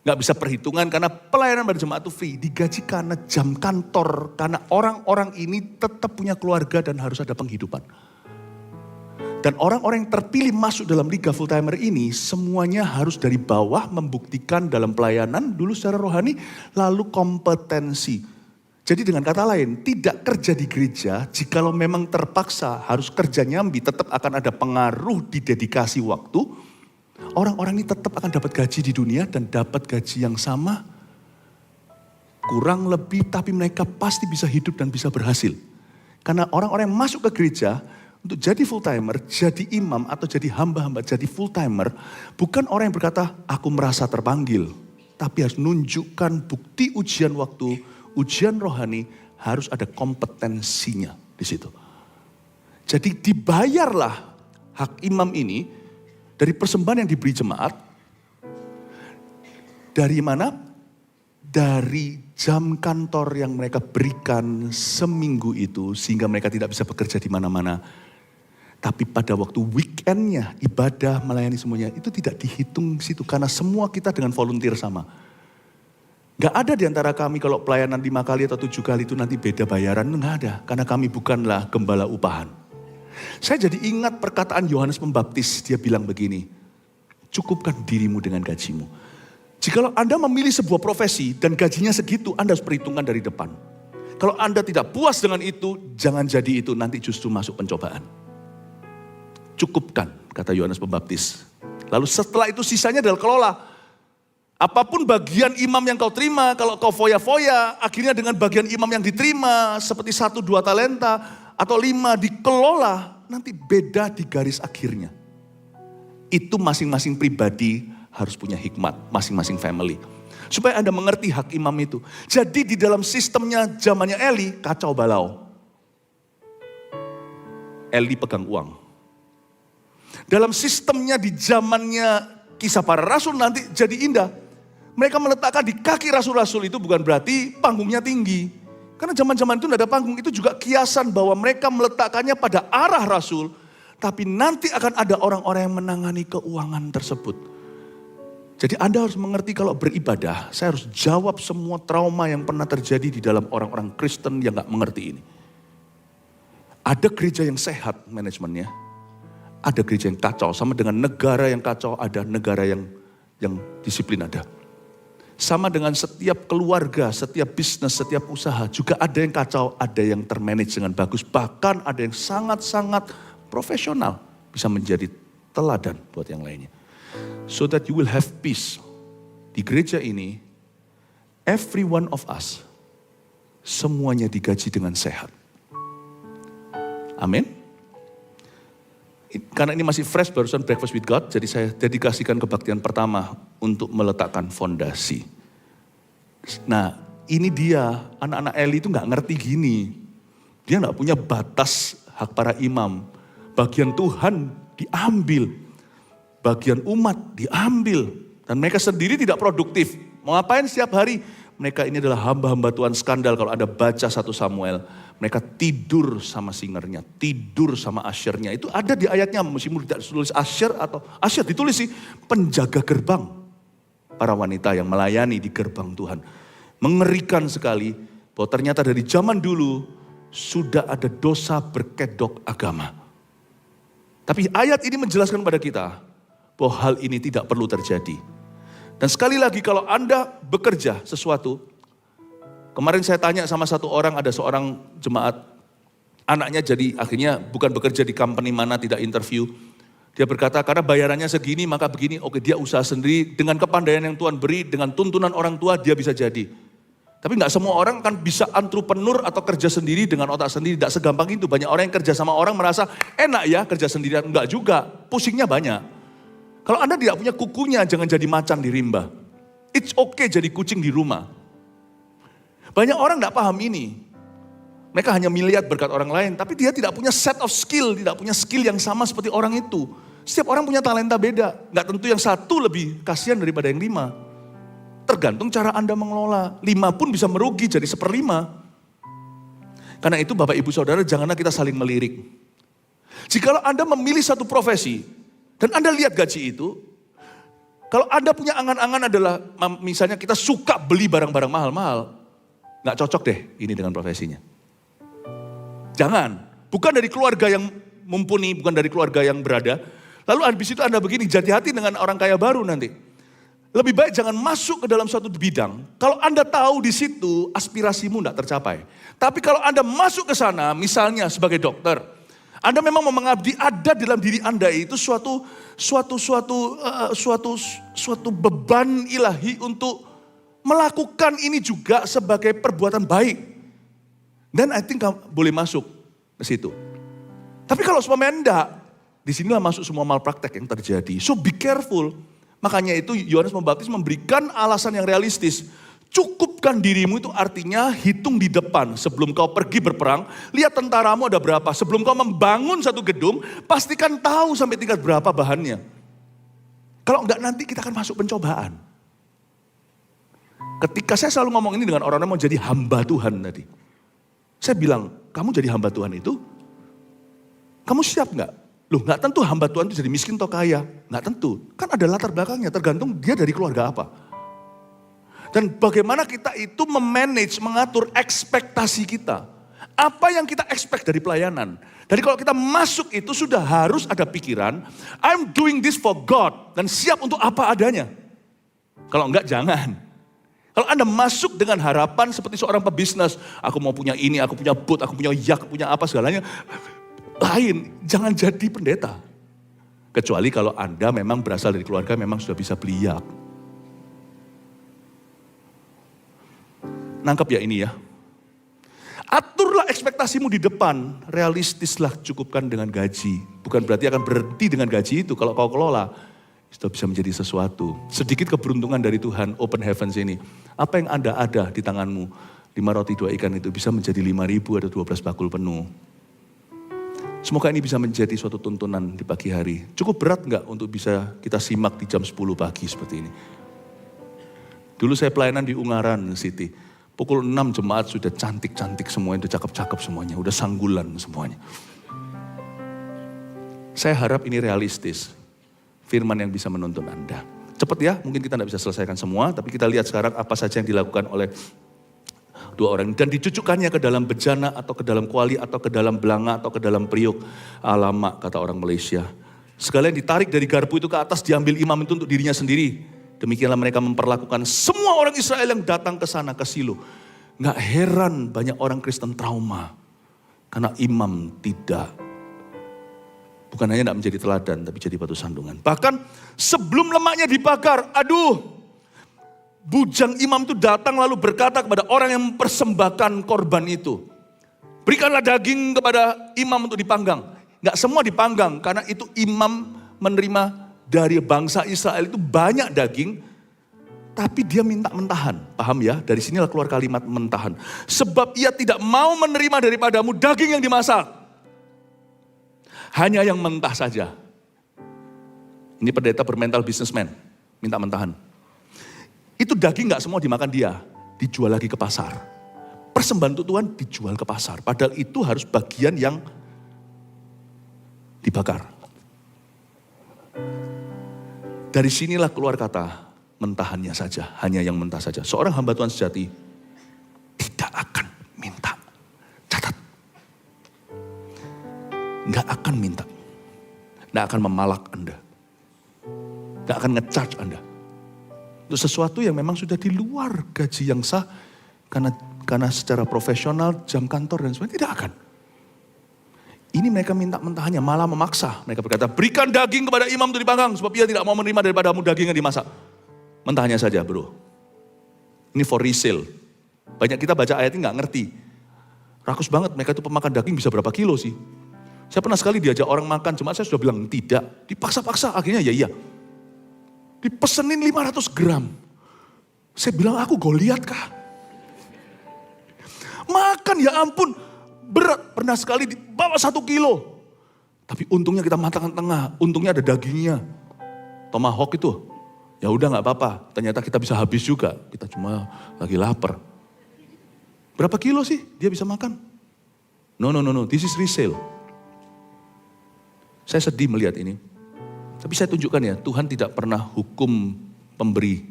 S1: Gak bisa perhitungan karena pelayanan berjemaat itu free. Digaji karena jam kantor. Karena orang-orang ini tetap punya keluarga dan harus ada penghidupan. Dan orang-orang yang terpilih masuk dalam liga full timer ini semuanya harus dari bawah membuktikan dalam pelayanan dulu secara rohani lalu kompetensi. Jadi dengan kata lain, tidak kerja di gereja, jikalau memang terpaksa harus kerja nyambi, tetap akan ada pengaruh di dedikasi waktu. Orang-orang ini tetap akan dapat gaji di dunia dan dapat gaji yang sama. Kurang lebih, tapi mereka pasti bisa hidup dan bisa berhasil. Karena orang-orang yang masuk ke gereja, untuk jadi full timer, jadi imam atau jadi hamba-hamba, jadi full timer, bukan orang yang berkata, aku merasa terpanggil. Tapi harus nunjukkan bukti ujian waktu, ujian rohani harus ada kompetensinya di situ. Jadi dibayarlah hak imam ini dari persembahan yang diberi jemaat. Dari mana? Dari jam kantor yang mereka berikan seminggu itu sehingga mereka tidak bisa bekerja di mana-mana. Tapi pada waktu weekendnya ibadah melayani semuanya itu tidak dihitung situ karena semua kita dengan volunteer sama. Gak ada di antara kami kalau pelayanan 5 kali atau 7 kali itu nanti beda bayaran. Gak ada. Karena kami bukanlah gembala upahan. Saya jadi ingat perkataan Yohanes Pembaptis. Dia bilang begini. Cukupkan dirimu dengan gajimu. Jikalau Anda memilih sebuah profesi dan gajinya segitu, Anda harus perhitungkan dari depan. Kalau Anda tidak puas dengan itu, jangan jadi itu. Nanti justru masuk pencobaan. Cukupkan, kata Yohanes Pembaptis. Lalu setelah itu sisanya adalah kelola. Apapun bagian imam yang kau terima, kalau kau foya-foya, akhirnya dengan bagian imam yang diterima, seperti 1-2 talenta, atau 5 dikelola, nanti beda di garis akhirnya. Itu masing-masing pribadi harus punya hikmat, masing-masing family. Supaya Anda mengerti hak imam itu. Jadi di dalam sistemnya zamannya Eli, kacau balau. Eli pegang uang. Dalam sistemnya di zamannya Kisah Para Rasul nanti jadi indah. Mereka meletakkan di kaki rasul-rasul itu bukan berarti panggungnya tinggi. Karena zaman-zaman itu tidak ada panggung. Itu juga kiasan bahwa mereka meletakkannya pada arah rasul. Tapi nanti akan ada orang-orang yang menangani keuangan tersebut. Jadi Anda harus mengerti kalau beribadah. Saya harus jawab semua trauma yang pernah terjadi di dalam orang-orang Kristen yang gak mengerti ini. Ada gereja yang sehat manajemennya. Ada gereja yang kacau. Sama dengan negara yang kacau, ada negara yang disiplin ada. Sama dengan setiap keluarga, setiap bisnis, setiap usaha. Juga ada yang kacau, ada yang termanage dengan bagus. Bahkan ada yang sangat-sangat profesional. Bisa menjadi teladan buat yang lainnya. So that you will have peace. Di gereja ini, every one of us, semuanya digaji dengan sehat. Amin. Karena ini masih fresh, barusan Breakfast with God, jadi saya dedikasikan kebaktian pertama untuk meletakkan fondasi. Nah, ini dia, anak-anak Eli itu gak ngerti gini. Dia gak punya batas hak para imam. Bagian Tuhan diambil, bagian umat diambil. Dan mereka sendiri tidak produktif. Mau ngapain setiap hari? Mereka ini adalah hamba-hamba Tuhan skandal. Kalau Anda baca 1 Samuel, mereka tidur sama singernya, tidur sama asyernya. Itu ada di ayatnya, meskipun tidak ditulis asyer atau asyer ditulis sih, penjaga gerbang. Para wanita yang melayani di gerbang Tuhan. Mengerikan sekali bahwa ternyata dari zaman dulu sudah ada dosa berkedok agama. Tapi ayat ini menjelaskan pada kita bahwa hal ini tidak perlu terjadi. Dan sekali lagi kalau Anda bekerja sesuatu, kemarin saya tanya sama satu orang, ada seorang jemaat, anaknya jadi akhirnya bukan bekerja di company mana, tidak interview. Dia berkata karena bayarannya segini maka begini, oke dia usaha sendiri dengan kepandaian yang Tuhan beri, dengan tuntunan orang tua dia bisa jadi. Tapi gak semua orang kan bisa entrepreneur atau kerja sendiri dengan otak sendiri, tidak segampang itu. Banyak orang yang kerja sama orang merasa enak ya kerja sendirian, enggak juga, pusingnya banyak. Kalau Anda tidak punya kukunya, jangan jadi macan di rimba. It's okay jadi kucing di rumah. Banyak orang tidak paham ini. Mereka hanya melihat berkat orang lain, tapi dia tidak punya set of skill, tidak punya skill yang sama seperti orang itu. Setiap orang punya talenta beda. Nggak tentu yang satu lebih kasihan daripada yang 5. Tergantung cara Anda mengelola. 5 pun bisa merugi jadi 1/5. Karena itu Bapak Ibu Saudara, janganlah kita saling melirik. Jikalau Anda memilih satu profesi, dan Anda lihat gaji itu, kalau Anda punya angan-angan adalah, misalnya kita suka beli barang-barang mahal-mahal, nggak cocok deh ini dengan profesinya. Jangan, bukan dari keluarga yang mumpuni, bukan dari keluarga yang berada. Lalu habis itu Anda begini, hati-hati dengan orang kaya baru nanti. Lebih baik jangan masuk ke dalam suatu bidang, kalau Anda tahu di situ aspirasimu nggak tercapai. Tapi kalau Anda masuk ke sana, misalnya sebagai dokter, Anda memang mau mengabdi, ada dalam diri Anda itu suatu beban ilahi untuk melakukan ini juga sebagai perbuatan baik. Dan I think boleh masuk ke situ. Tapi kalau semua enggak, disinilah masuk semua malpraktek yang terjadi. So be careful. Makanya itu Yohanes Pembaptis memberikan alasan yang realistis. Cukupkan dirimu itu artinya hitung di depan. Sebelum kau pergi berperang, lihat tentaramu ada berapa. Sebelum kau membangun satu gedung, pastikan tahu sampai tingkat berapa bahannya. Kalau enggak nanti kita akan masuk pencobaan. Ketika saya selalu ngomong ini dengan orang-orang mau jadi hamba Tuhan tadi. Saya bilang, kamu jadi hamba Tuhan itu, kamu siap enggak? Loh enggak tentu hamba Tuhan itu jadi miskin atau kaya. Enggak tentu, kan ada latar belakangnya, tergantung dia dari keluarga apa. Dan bagaimana kita itu memanage, mengatur ekspektasi kita. Apa yang kita expect dari pelayanan. Jadi kalau kita masuk itu sudah harus ada pikiran, I'm doing this for God. Dan siap untuk apa adanya. Kalau enggak jangan. Kalau Anda masuk dengan harapan seperti seorang pebisnis, aku mau punya ini, aku punya boot, aku punya yak, punya apa segalanya. Lain, jangan jadi pendeta. Kecuali kalau Anda memang berasal dari keluarga memang sudah bisa beli yak. Nangkep ya ini ya. Aturlah ekspektasimu di depan, realistislah cukupkan dengan gaji. Bukan berarti akan berhenti dengan gaji itu kalau kau kelola. Itu bisa menjadi sesuatu. Sedikit keberuntungan dari Tuhan, open heavens ini. Apa yang Anda ada di tanganmu, 5 roti 2 ikan itu bisa menjadi 5.000 atau 12 bakul penuh. Semoga ini bisa menjadi suatu tuntunan di pagi hari. Cukup berat enggak untuk bisa kita simak di jam 10 pagi seperti ini. Dulu saya pelayanan di Ungaran City. Pukul 6 jemaat sudah cantik-cantik semuanya, udah cakep-cakep semuanya, udah sanggulan semuanya. Saya harap ini realistis. Firman yang bisa menuntun Anda. Cepat ya, mungkin kita tidak bisa selesaikan semua, tapi kita lihat sekarang apa saja yang dilakukan oleh 2 orang. Dan dicucukkannya ke dalam bejana atau ke dalam kuali atau ke dalam belanga atau ke dalam periuk. Alamak kata orang Malaysia. Sekalian ditarik dari garpu itu ke atas, diambil imam itu untuk dirinya sendiri. Demikianlah mereka memperlakukan semua orang Israel yang datang ke sana, ke Silo. Nggak heran banyak orang Kristen trauma. Karena imam bukan hanya tidak menjadi teladan, tapi jadi batu sandungan. Bahkan sebelum lemaknya dibakar, aduh, bujang imam itu datang lalu berkata kepada orang yang mempersembahkan korban itu, berikanlah daging kepada imam untuk dipanggang. Enggak semua dipanggang, karena itu imam menerima dari bangsa Israel itu banyak daging, tapi dia minta mentahan. Paham ya? Dari sinilah keluar kalimat mentahan. Sebab ia tidak mau menerima daripadamu daging yang dimasak. Hanya yang mentah saja. Ini pendeta bermental businessman, minta mentahan. Itu daging gak semua dimakan dia, dijual lagi ke pasar. Persembahan untuk Tuhan dijual ke pasar. Padahal itu harus bagian yang dibakar. Dari sinilah keluar kata, mentahannya saja, hanya yang mentah saja. Seorang hamba Tuhan sejati tidak akan minta. Catat. Nggak akan minta. Nggak akan memalak Anda. Nggak akan nge-charge Anda. Itu sesuatu yang memang sudah di luar gaji yang sah. Karena secara profesional, jam kantor dan sebagainya, tidak akan. Ini mereka minta mentahannya, malah memaksa. Mereka berkata, berikan daging kepada imam untuk dipanggang, sebab ia tidak mau menerima daripadamu daging yang dimasak. Mentahnya saja bro. Ini for resale. Banyak kita baca ayat ini gak ngerti. Rakus banget, mereka itu pemakan daging bisa berapa kilo sih. Saya pernah sekali diajak orang makan, cuma saya sudah bilang tidak. Dipaksa-paksa, akhirnya ya iya. Dipesenin 500 gram. Saya bilang aku Goliat kah? Makan ya ampun, berat. Pernah sekali dibawa 1 kilo. Tapi untungnya kita matangkan tengah, untungnya ada dagingnya. Tomahawk itu. Ya udah gak apa-apa, ternyata kita bisa habis juga. Kita cuma lagi lapar. Berapa kilo sih dia bisa makan? No, this is resale. Saya sedih melihat ini. Tapi saya tunjukkan ya, Tuhan tidak pernah hukum pemberi.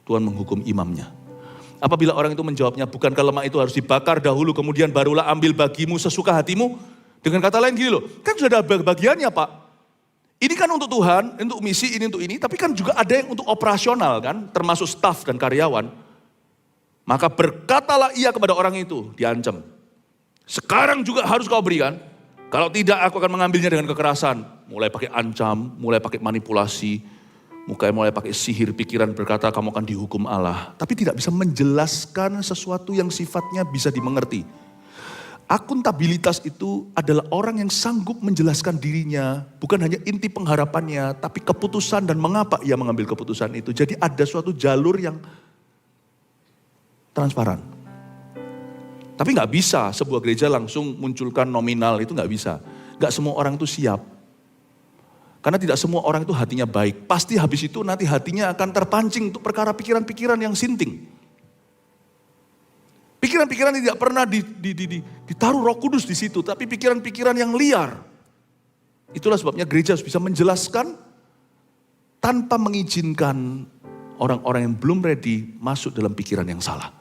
S1: Tuhan menghukum imamnya. Apabila orang itu menjawabnya, bukankah lemak itu harus dibakar dahulu, kemudian barulah ambil bagimu sesuka hatimu? Dengan kata lain gini loh, kan sudah ada bagiannya Pak. Ini kan untuk Tuhan, untuk misi, ini untuk ini. Tapi kan juga ada yang untuk operasional kan, termasuk staf dan karyawan. Maka berkatalah ia kepada orang itu, diancam. Sekarang juga harus kau berikan. Kalau tidak aku akan mengambilnya dengan kekerasan. Mulai pakai ancam, mulai pakai manipulasi. Mulai pakai sihir pikiran berkata kamu akan dihukum Allah. Tapi tidak bisa menjelaskan sesuatu yang sifatnya bisa dimengerti. Akuntabilitas itu adalah orang yang sanggup menjelaskan dirinya, bukan hanya inti pengharapannya, tapi keputusan dan mengapa ia mengambil keputusan itu. Jadi ada suatu jalur yang transparan. Tapi gak bisa sebuah gereja langsung munculkan nominal, itu gak bisa. Gak semua orang itu siap. Karena tidak semua orang itu hatinya baik. Pasti habis itu nanti hatinya akan terpancing untuk perkara pikiran-pikiran yang sinting. Pikiran-pikiran tidak pernah ditaruh Roh Kudus di situ, tapi pikiran-pikiran yang liar. Itulah sebabnya gereja harus bisa menjelaskan tanpa mengizinkan orang-orang yang belum ready masuk dalam pikiran yang salah.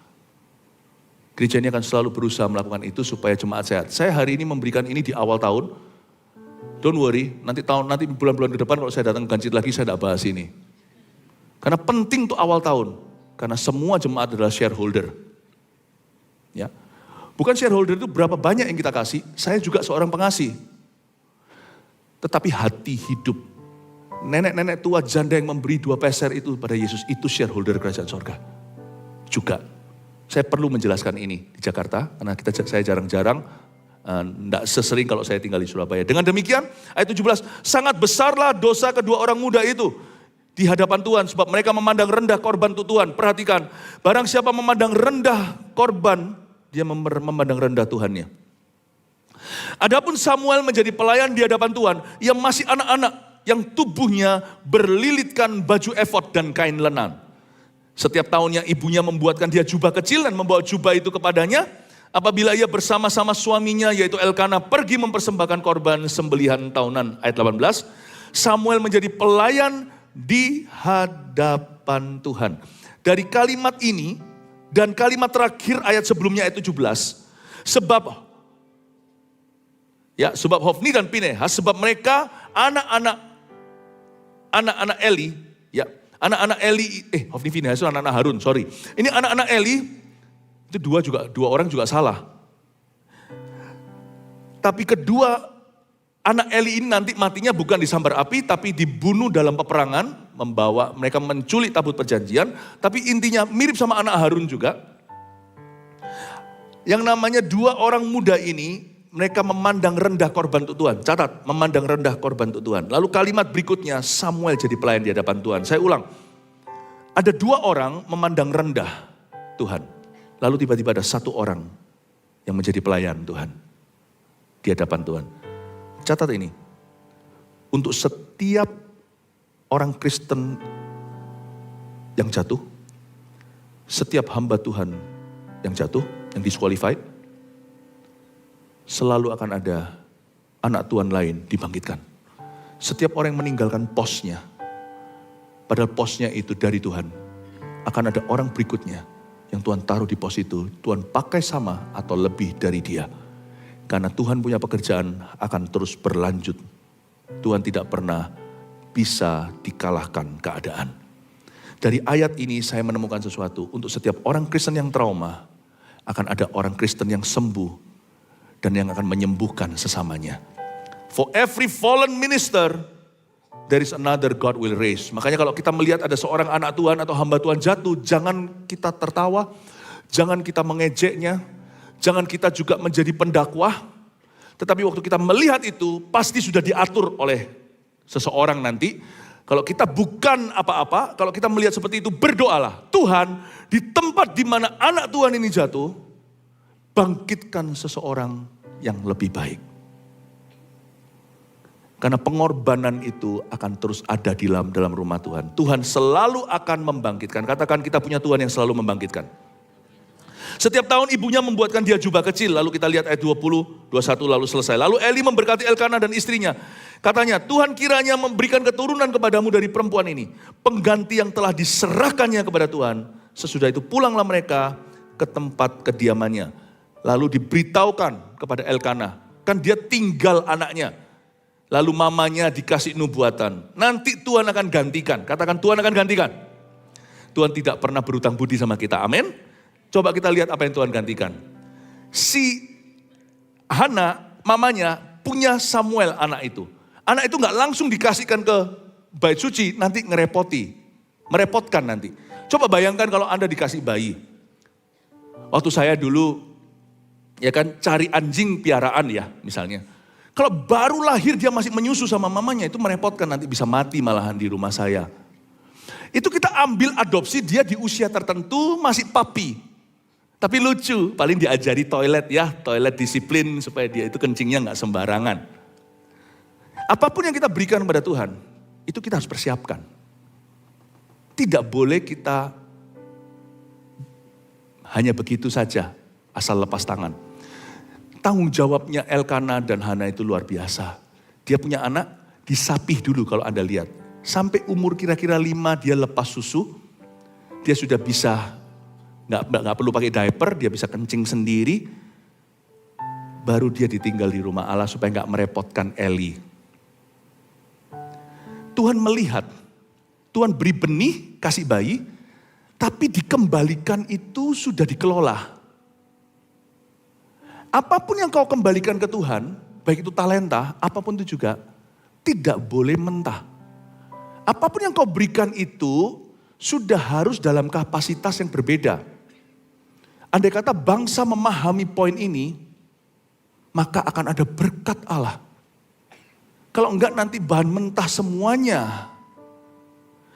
S1: Gereja ini akan selalu berusaha melakukan itu supaya jemaat sehat. Saya hari ini memberikan ini di awal tahun. Don't worry, nanti bulan-bulan ke depan kalau saya datang ganjil lagi saya tidak bahas ini. Karena penting untuk awal tahun. Karena semua jemaat adalah shareholder. Ya, bukan shareholder itu berapa banyak yang kita kasih, saya juga seorang pengasih. Tetapi hati hidup, nenek-nenek tua janda yang memberi 2 peser itu pada Yesus, itu shareholder kerajaan sorga. Juga, saya perlu menjelaskan ini di Jakarta, karena saya jarang-jarang, tidak sesering kalau saya tinggal di Surabaya. Dengan demikian, ayat 17, sangat besarlah dosa kedua orang muda itu di hadapan Tuhan, sebab mereka memandang rendah korban untuk Tuhan. Perhatikan, barang siapa memandang rendah korban, dia memandang rendah Tuhannya. Adapun Samuel menjadi pelayan di hadapan Tuhan yang masih anak-anak, yang tubuhnya berlilitkan baju efod dan kain lenan. Setiap tahunnya ibunya membuatkan dia jubah kecil dan membawa jubah itu kepadanya. Apabila ia bersama-sama suaminya yaitu Elkana pergi mempersembahkan korban sembelihan tahunan. Ayat 18, Samuel menjadi pelayan di hadapan Tuhan. Dari kalimat ini, dan kalimat terakhir ayat sebelumnya ayat 17. Sebab Hofni dan Pinehas, sebab mereka anak-anak Eli, ya, anak-anak Eli, Hofni Pinehas itu anak-anak Harun, sorry. Ini anak-anak Eli, itu dua orang juga salah. Tapi kedua anak Eli ini nanti matinya bukan disambar api, tapi dibunuh dalam peperangan, mereka menculik tabut perjanjian, tapi intinya mirip sama anak Harun juga. Yang namanya dua orang muda ini, mereka memandang rendah korban untuk Tuhan. Catat, memandang rendah korban untuk Tuhan. Lalu kalimat berikutnya, Samuel jadi pelayan di hadapan Tuhan. Saya ulang, ada dua orang memandang rendah Tuhan. Lalu tiba-tiba ada satu orang yang menjadi pelayan Tuhan di hadapan Tuhan. Catat ini, untuk setiap orang Kristen yang jatuh, setiap hamba Tuhan yang jatuh, yang disqualified, selalu akan ada anak Tuhan lain dibangkitkan. Setiap orang yang meninggalkan posnya, padahal posnya itu dari Tuhan, akan ada orang berikutnya yang Tuhan taruh di pos itu, Tuhan pakai sama atau lebih dari dia. Karena Tuhan punya pekerjaan akan terus berlanjut. Tuhan tidak pernah bisa dikalahkan keadaan. Dari ayat ini saya menemukan sesuatu. Untuk setiap orang Kristen yang trauma, akan ada orang Kristen yang sembuh dan yang akan menyembuhkan sesamanya. For every fallen minister, there is another God will raise. Makanya kalau kita melihat ada seorang anak Tuhan atau hamba Tuhan jatuh, jangan kita tertawa, jangan kita mengejeknya, jangan kita juga menjadi pendakwah. Tetapi waktu kita melihat itu, pasti sudah diatur oleh seseorang nanti. Kalau kita bukan apa-apa, kalau kita melihat seperti itu, berdoalah. Tuhan, di tempat di mana anak Tuhan ini jatuh, bangkitkan seseorang yang lebih baik. Karena pengorbanan itu akan terus ada di dalam rumah Tuhan. Tuhan selalu akan membangkitkan. Katakan, kita punya Tuhan yang selalu membangkitkan. Setiap tahun ibunya membuatkan dia jubah kecil. Lalu kita lihat ayat 20, 21 lalu selesai. Lalu Eli memberkati Elkanah dan istrinya. Katanya, Tuhan kiranya memberikan keturunan kepadamu dari perempuan ini. Pengganti yang telah diserahkannya kepada Tuhan. Sesudah itu pulanglah mereka ke tempat kediamannya. Lalu diberitahukan kepada Elkanah. Kan dia tinggal anaknya. Lalu mamanya dikasih nubuatan. Nanti Tuhan akan gantikan. Katakan, Tuhan akan gantikan. Tuhan tidak pernah berutang budi sama kita. Amin. Coba kita lihat apa yang Tuhan gantikan. Si Hana, mamanya, punya Samuel anak itu. Anak itu gak langsung dikasihkan ke bait suci, nanti merepotkan nanti. Coba bayangkan kalau Anda dikasih bayi. Waktu saya dulu, ya kan, cari anjing piaraan ya misalnya. Kalau baru lahir dia masih menyusu sama mamanya, itu merepotkan, nanti bisa mati malahan di rumah saya. Itu kita ambil adopsi dia di usia tertentu masih puppy. Tapi lucu, paling diajari toilet ya, toilet disiplin supaya dia itu kencingnya gak sembarangan. Apapun yang kita berikan kepada Tuhan, itu kita harus persiapkan. Tidak boleh kita hanya begitu saja, asal lepas tangan. Tanggung jawabnya Elkanah dan Hana itu luar biasa. Dia punya anak, disapih dulu kalau Anda lihat. Sampai umur kira-kira 5 dia lepas susu, dia sudah bisa, gak perlu pakai diaper, dia bisa kencing sendiri. Baru dia ditinggal di rumah Allah supaya gak merepotkan Eli. Tuhan melihat, Tuhan beri benih, kasih bayi, tapi dikembalikan itu sudah dikelola. Apapun yang kau kembalikan ke Tuhan, baik itu talenta, apapun itu juga, tidak boleh mentah. Apapun yang kau berikan itu, sudah harus dalam kapasitas yang berbeda. Andai kata bangsa memahami poin ini, maka akan ada berkat Allah. Kalau enggak nanti bahan mentah semuanya,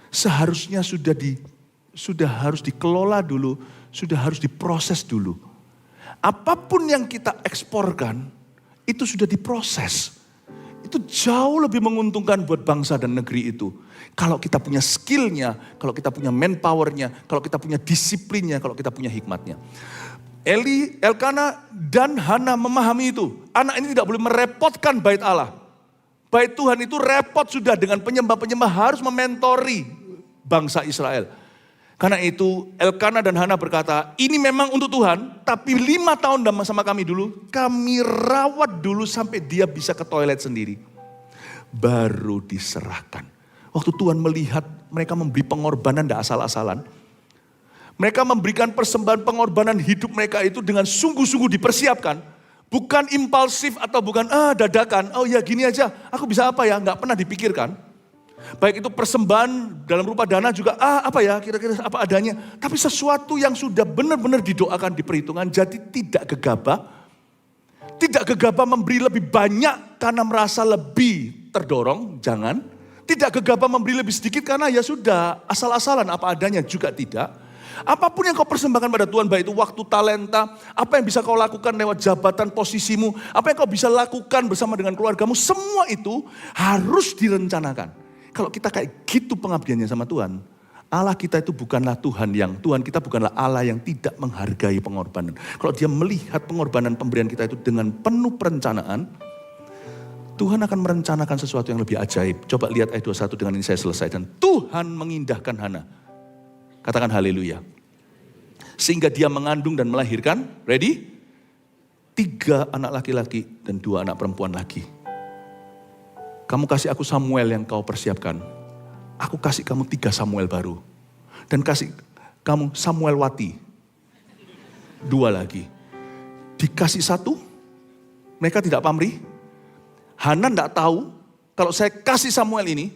S1: seharusnya sudah harus dikelola dulu, sudah harus diproses dulu. Apapun yang kita eksporkan, itu sudah diproses. Itu jauh lebih menguntungkan buat bangsa dan negeri itu. Kalau kita punya skillnya, kalau kita punya manpowernya, kalau kita punya disiplinnya, kalau kita punya hikmatnya. Elkanah dan Hana memahami itu. Anak ini tidak boleh merepotkan bait Allah. Bait Tuhan itu repot sudah dengan penyembah-penyembah harus mementori bangsa Israel. Karena itu Elkanah dan Hana berkata, ini memang untuk Tuhan, tapi 5 tahun sama kami dulu, kami rawat dulu sampai dia bisa ke toilet sendiri. Baru diserahkan. Waktu Tuhan melihat mereka memberi pengorbanan tidak asal-asalan. Mereka memberikan persembahan pengorbanan hidup mereka itu dengan sungguh-sungguh dipersiapkan. Bukan impulsif atau bukan dadakan, oh ya gini aja, aku bisa apa ya, nggak pernah dipikirkan. Baik itu persembahan dalam rupa dana juga, apa ya, kira-kira apa adanya. Tapi sesuatu yang sudah benar-benar didoakan, diperhitungkan, jadi tidak gegabah. Tidak gegabah memberi lebih banyak karena merasa lebih terdorong, jangan. Tidak gegabah memberi lebih sedikit karena ya sudah, asal-asalan apa adanya juga tidak. Apapun yang kau persembahkan pada Tuhan, baik itu waktu, talenta, apa yang bisa kau lakukan lewat jabatan, posisimu, apa yang kau bisa lakukan bersama dengan keluargamu, semua itu harus direncanakan. Kalau kita kayak gitu pengabdiannya sama Tuhan, Allah kita itu bukanlah Tuhan kita bukanlah Allah yang tidak menghargai pengorbanan. Kalau dia melihat pengorbanan pemberian kita itu dengan penuh perencanaan, Tuhan akan merencanakan sesuatu yang lebih ajaib. Coba lihat ayat 21, dengan ini saya selesai. Dan Tuhan mengindahkan Hana. Katakan haleluya. Sehingga dia mengandung dan melahirkan, ready? 3 anak laki-laki dan 2 anak perempuan lagi. Kamu kasih aku Samuel yang kau persiapkan. Aku kasih kamu 3 Samuel baru. Dan kasih kamu Samuel Wati. 2 lagi. Dikasih 1, mereka tidak pamrih. Hana tidak tahu kalau saya kasih Samuel ini,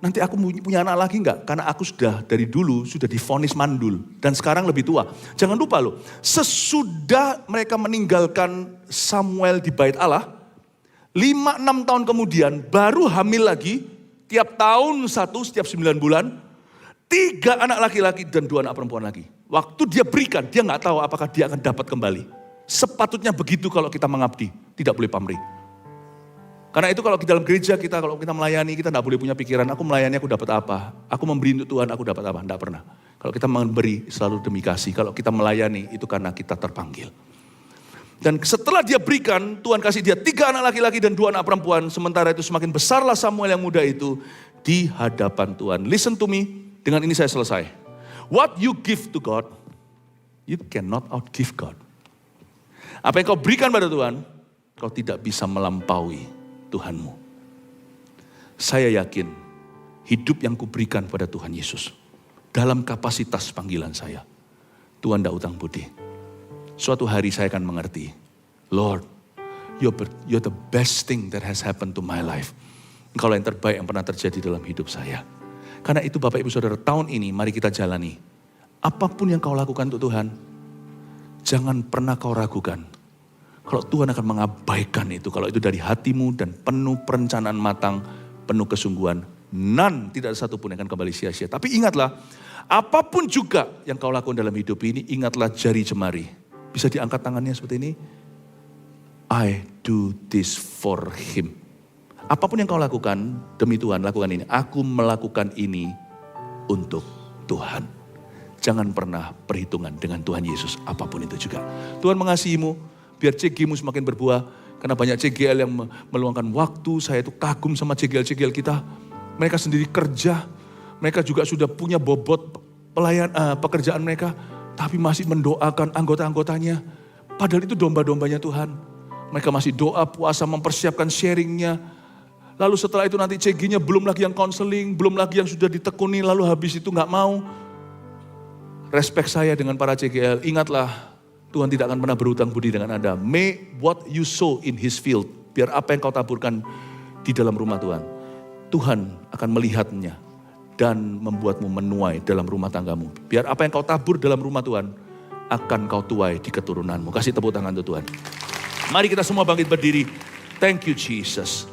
S1: nanti aku punya anak lagi enggak? Karena aku sudah dari dulu sudah divonis mandul dan sekarang lebih tua. Jangan lupa loh, sesudah mereka meninggalkan Samuel di bait Allah, 5-6 tahun kemudian baru hamil lagi, tiap tahun 1 setiap 9 bulan, 3 anak laki-laki dan 2 anak perempuan lagi. Waktu dia berikan, dia nggak tahu apakah dia akan dapat kembali. Sepatutnya begitu kalau kita mengabdi, tidak boleh pamrih. Karena itu kalau di dalam gereja kita, kalau kita melayani, kita tidak boleh punya pikiran, aku melayani aku dapat apa. Aku memberi untuk Tuhan, aku dapat apa. Tidak pernah. Kalau kita memberi selalu demi kasih. Kalau kita melayani itu karena kita terpanggil. Dan setelah dia berikan, Tuhan kasih dia 3 anak laki-laki dan 2 anak perempuan. Sementara itu semakin besarlah Samuel yang muda itu di hadapan Tuhan. Listen to me, dengan ini saya selesai. What you give to God, you cannot outgive God. Apa yang kau berikan pada Tuhan, kau tidak bisa melampaui Tuhanmu. Saya yakin hidup yang kuberikan pada Tuhan Yesus dalam kapasitas panggilan saya, Tuhan tidak utang budi. Suatu hari saya akan mengerti, Lord, you're the best thing that has happened to my life. Engkau yang terbaik yang pernah terjadi dalam hidup saya. Karena itu Bapak Ibu Saudara, tahun ini mari kita jalani. Apapun yang kau lakukan untuk Tuhan, jangan pernah kau ragukan. Kalau Tuhan akan mengabaikan itu, kalau itu dari hatimu dan penuh perencanaan matang, penuh kesungguhan, tidak ada satupun yang akan kembali sia-sia. Tapi ingatlah, apapun juga yang kau lakukan dalam hidup ini, ingatlah jari jemari. Bisa diangkat tangannya seperti ini. I do this for him. Apapun yang kau lakukan demi Tuhan, lakukan ini. Aku melakukan ini untuk Tuhan. Jangan pernah perhitungan dengan Tuhan Yesus, apapun itu juga. Tuhan mengasihimu. Biar CG-mu semakin berbuah. Karena banyak CGL yang meluangkan waktu. Saya itu kagum sama CGL-CGL kita. Mereka sendiri kerja. Mereka juga sudah punya bobot pekerjaan mereka. Tapi masih mendoakan anggota-anggotanya. Padahal itu domba-dombanya Tuhan. Mereka masih doa, puasa, mempersiapkan sharingnya. Lalu setelah itu nanti CG-nya belum lagi yang konseling. Belum lagi yang sudah ditekuni. Lalu habis itu gak mau. Respect saya dengan para CGL. Ingatlah, Tuhan tidak akan pernah berhutang budi dengan Anda. May what you sow in his field. Biar apa yang kau taburkan di dalam rumah Tuhan. Tuhan akan melihatnya. Dan membuatmu menuai dalam rumah tanggamu. Biar apa yang kau tabur dalam rumah Tuhan. Akan kau tuai di keturunanmu. Kasih tepuk tangan untuk Tuhan. Mari kita semua bangkit berdiri. Thank you Jesus.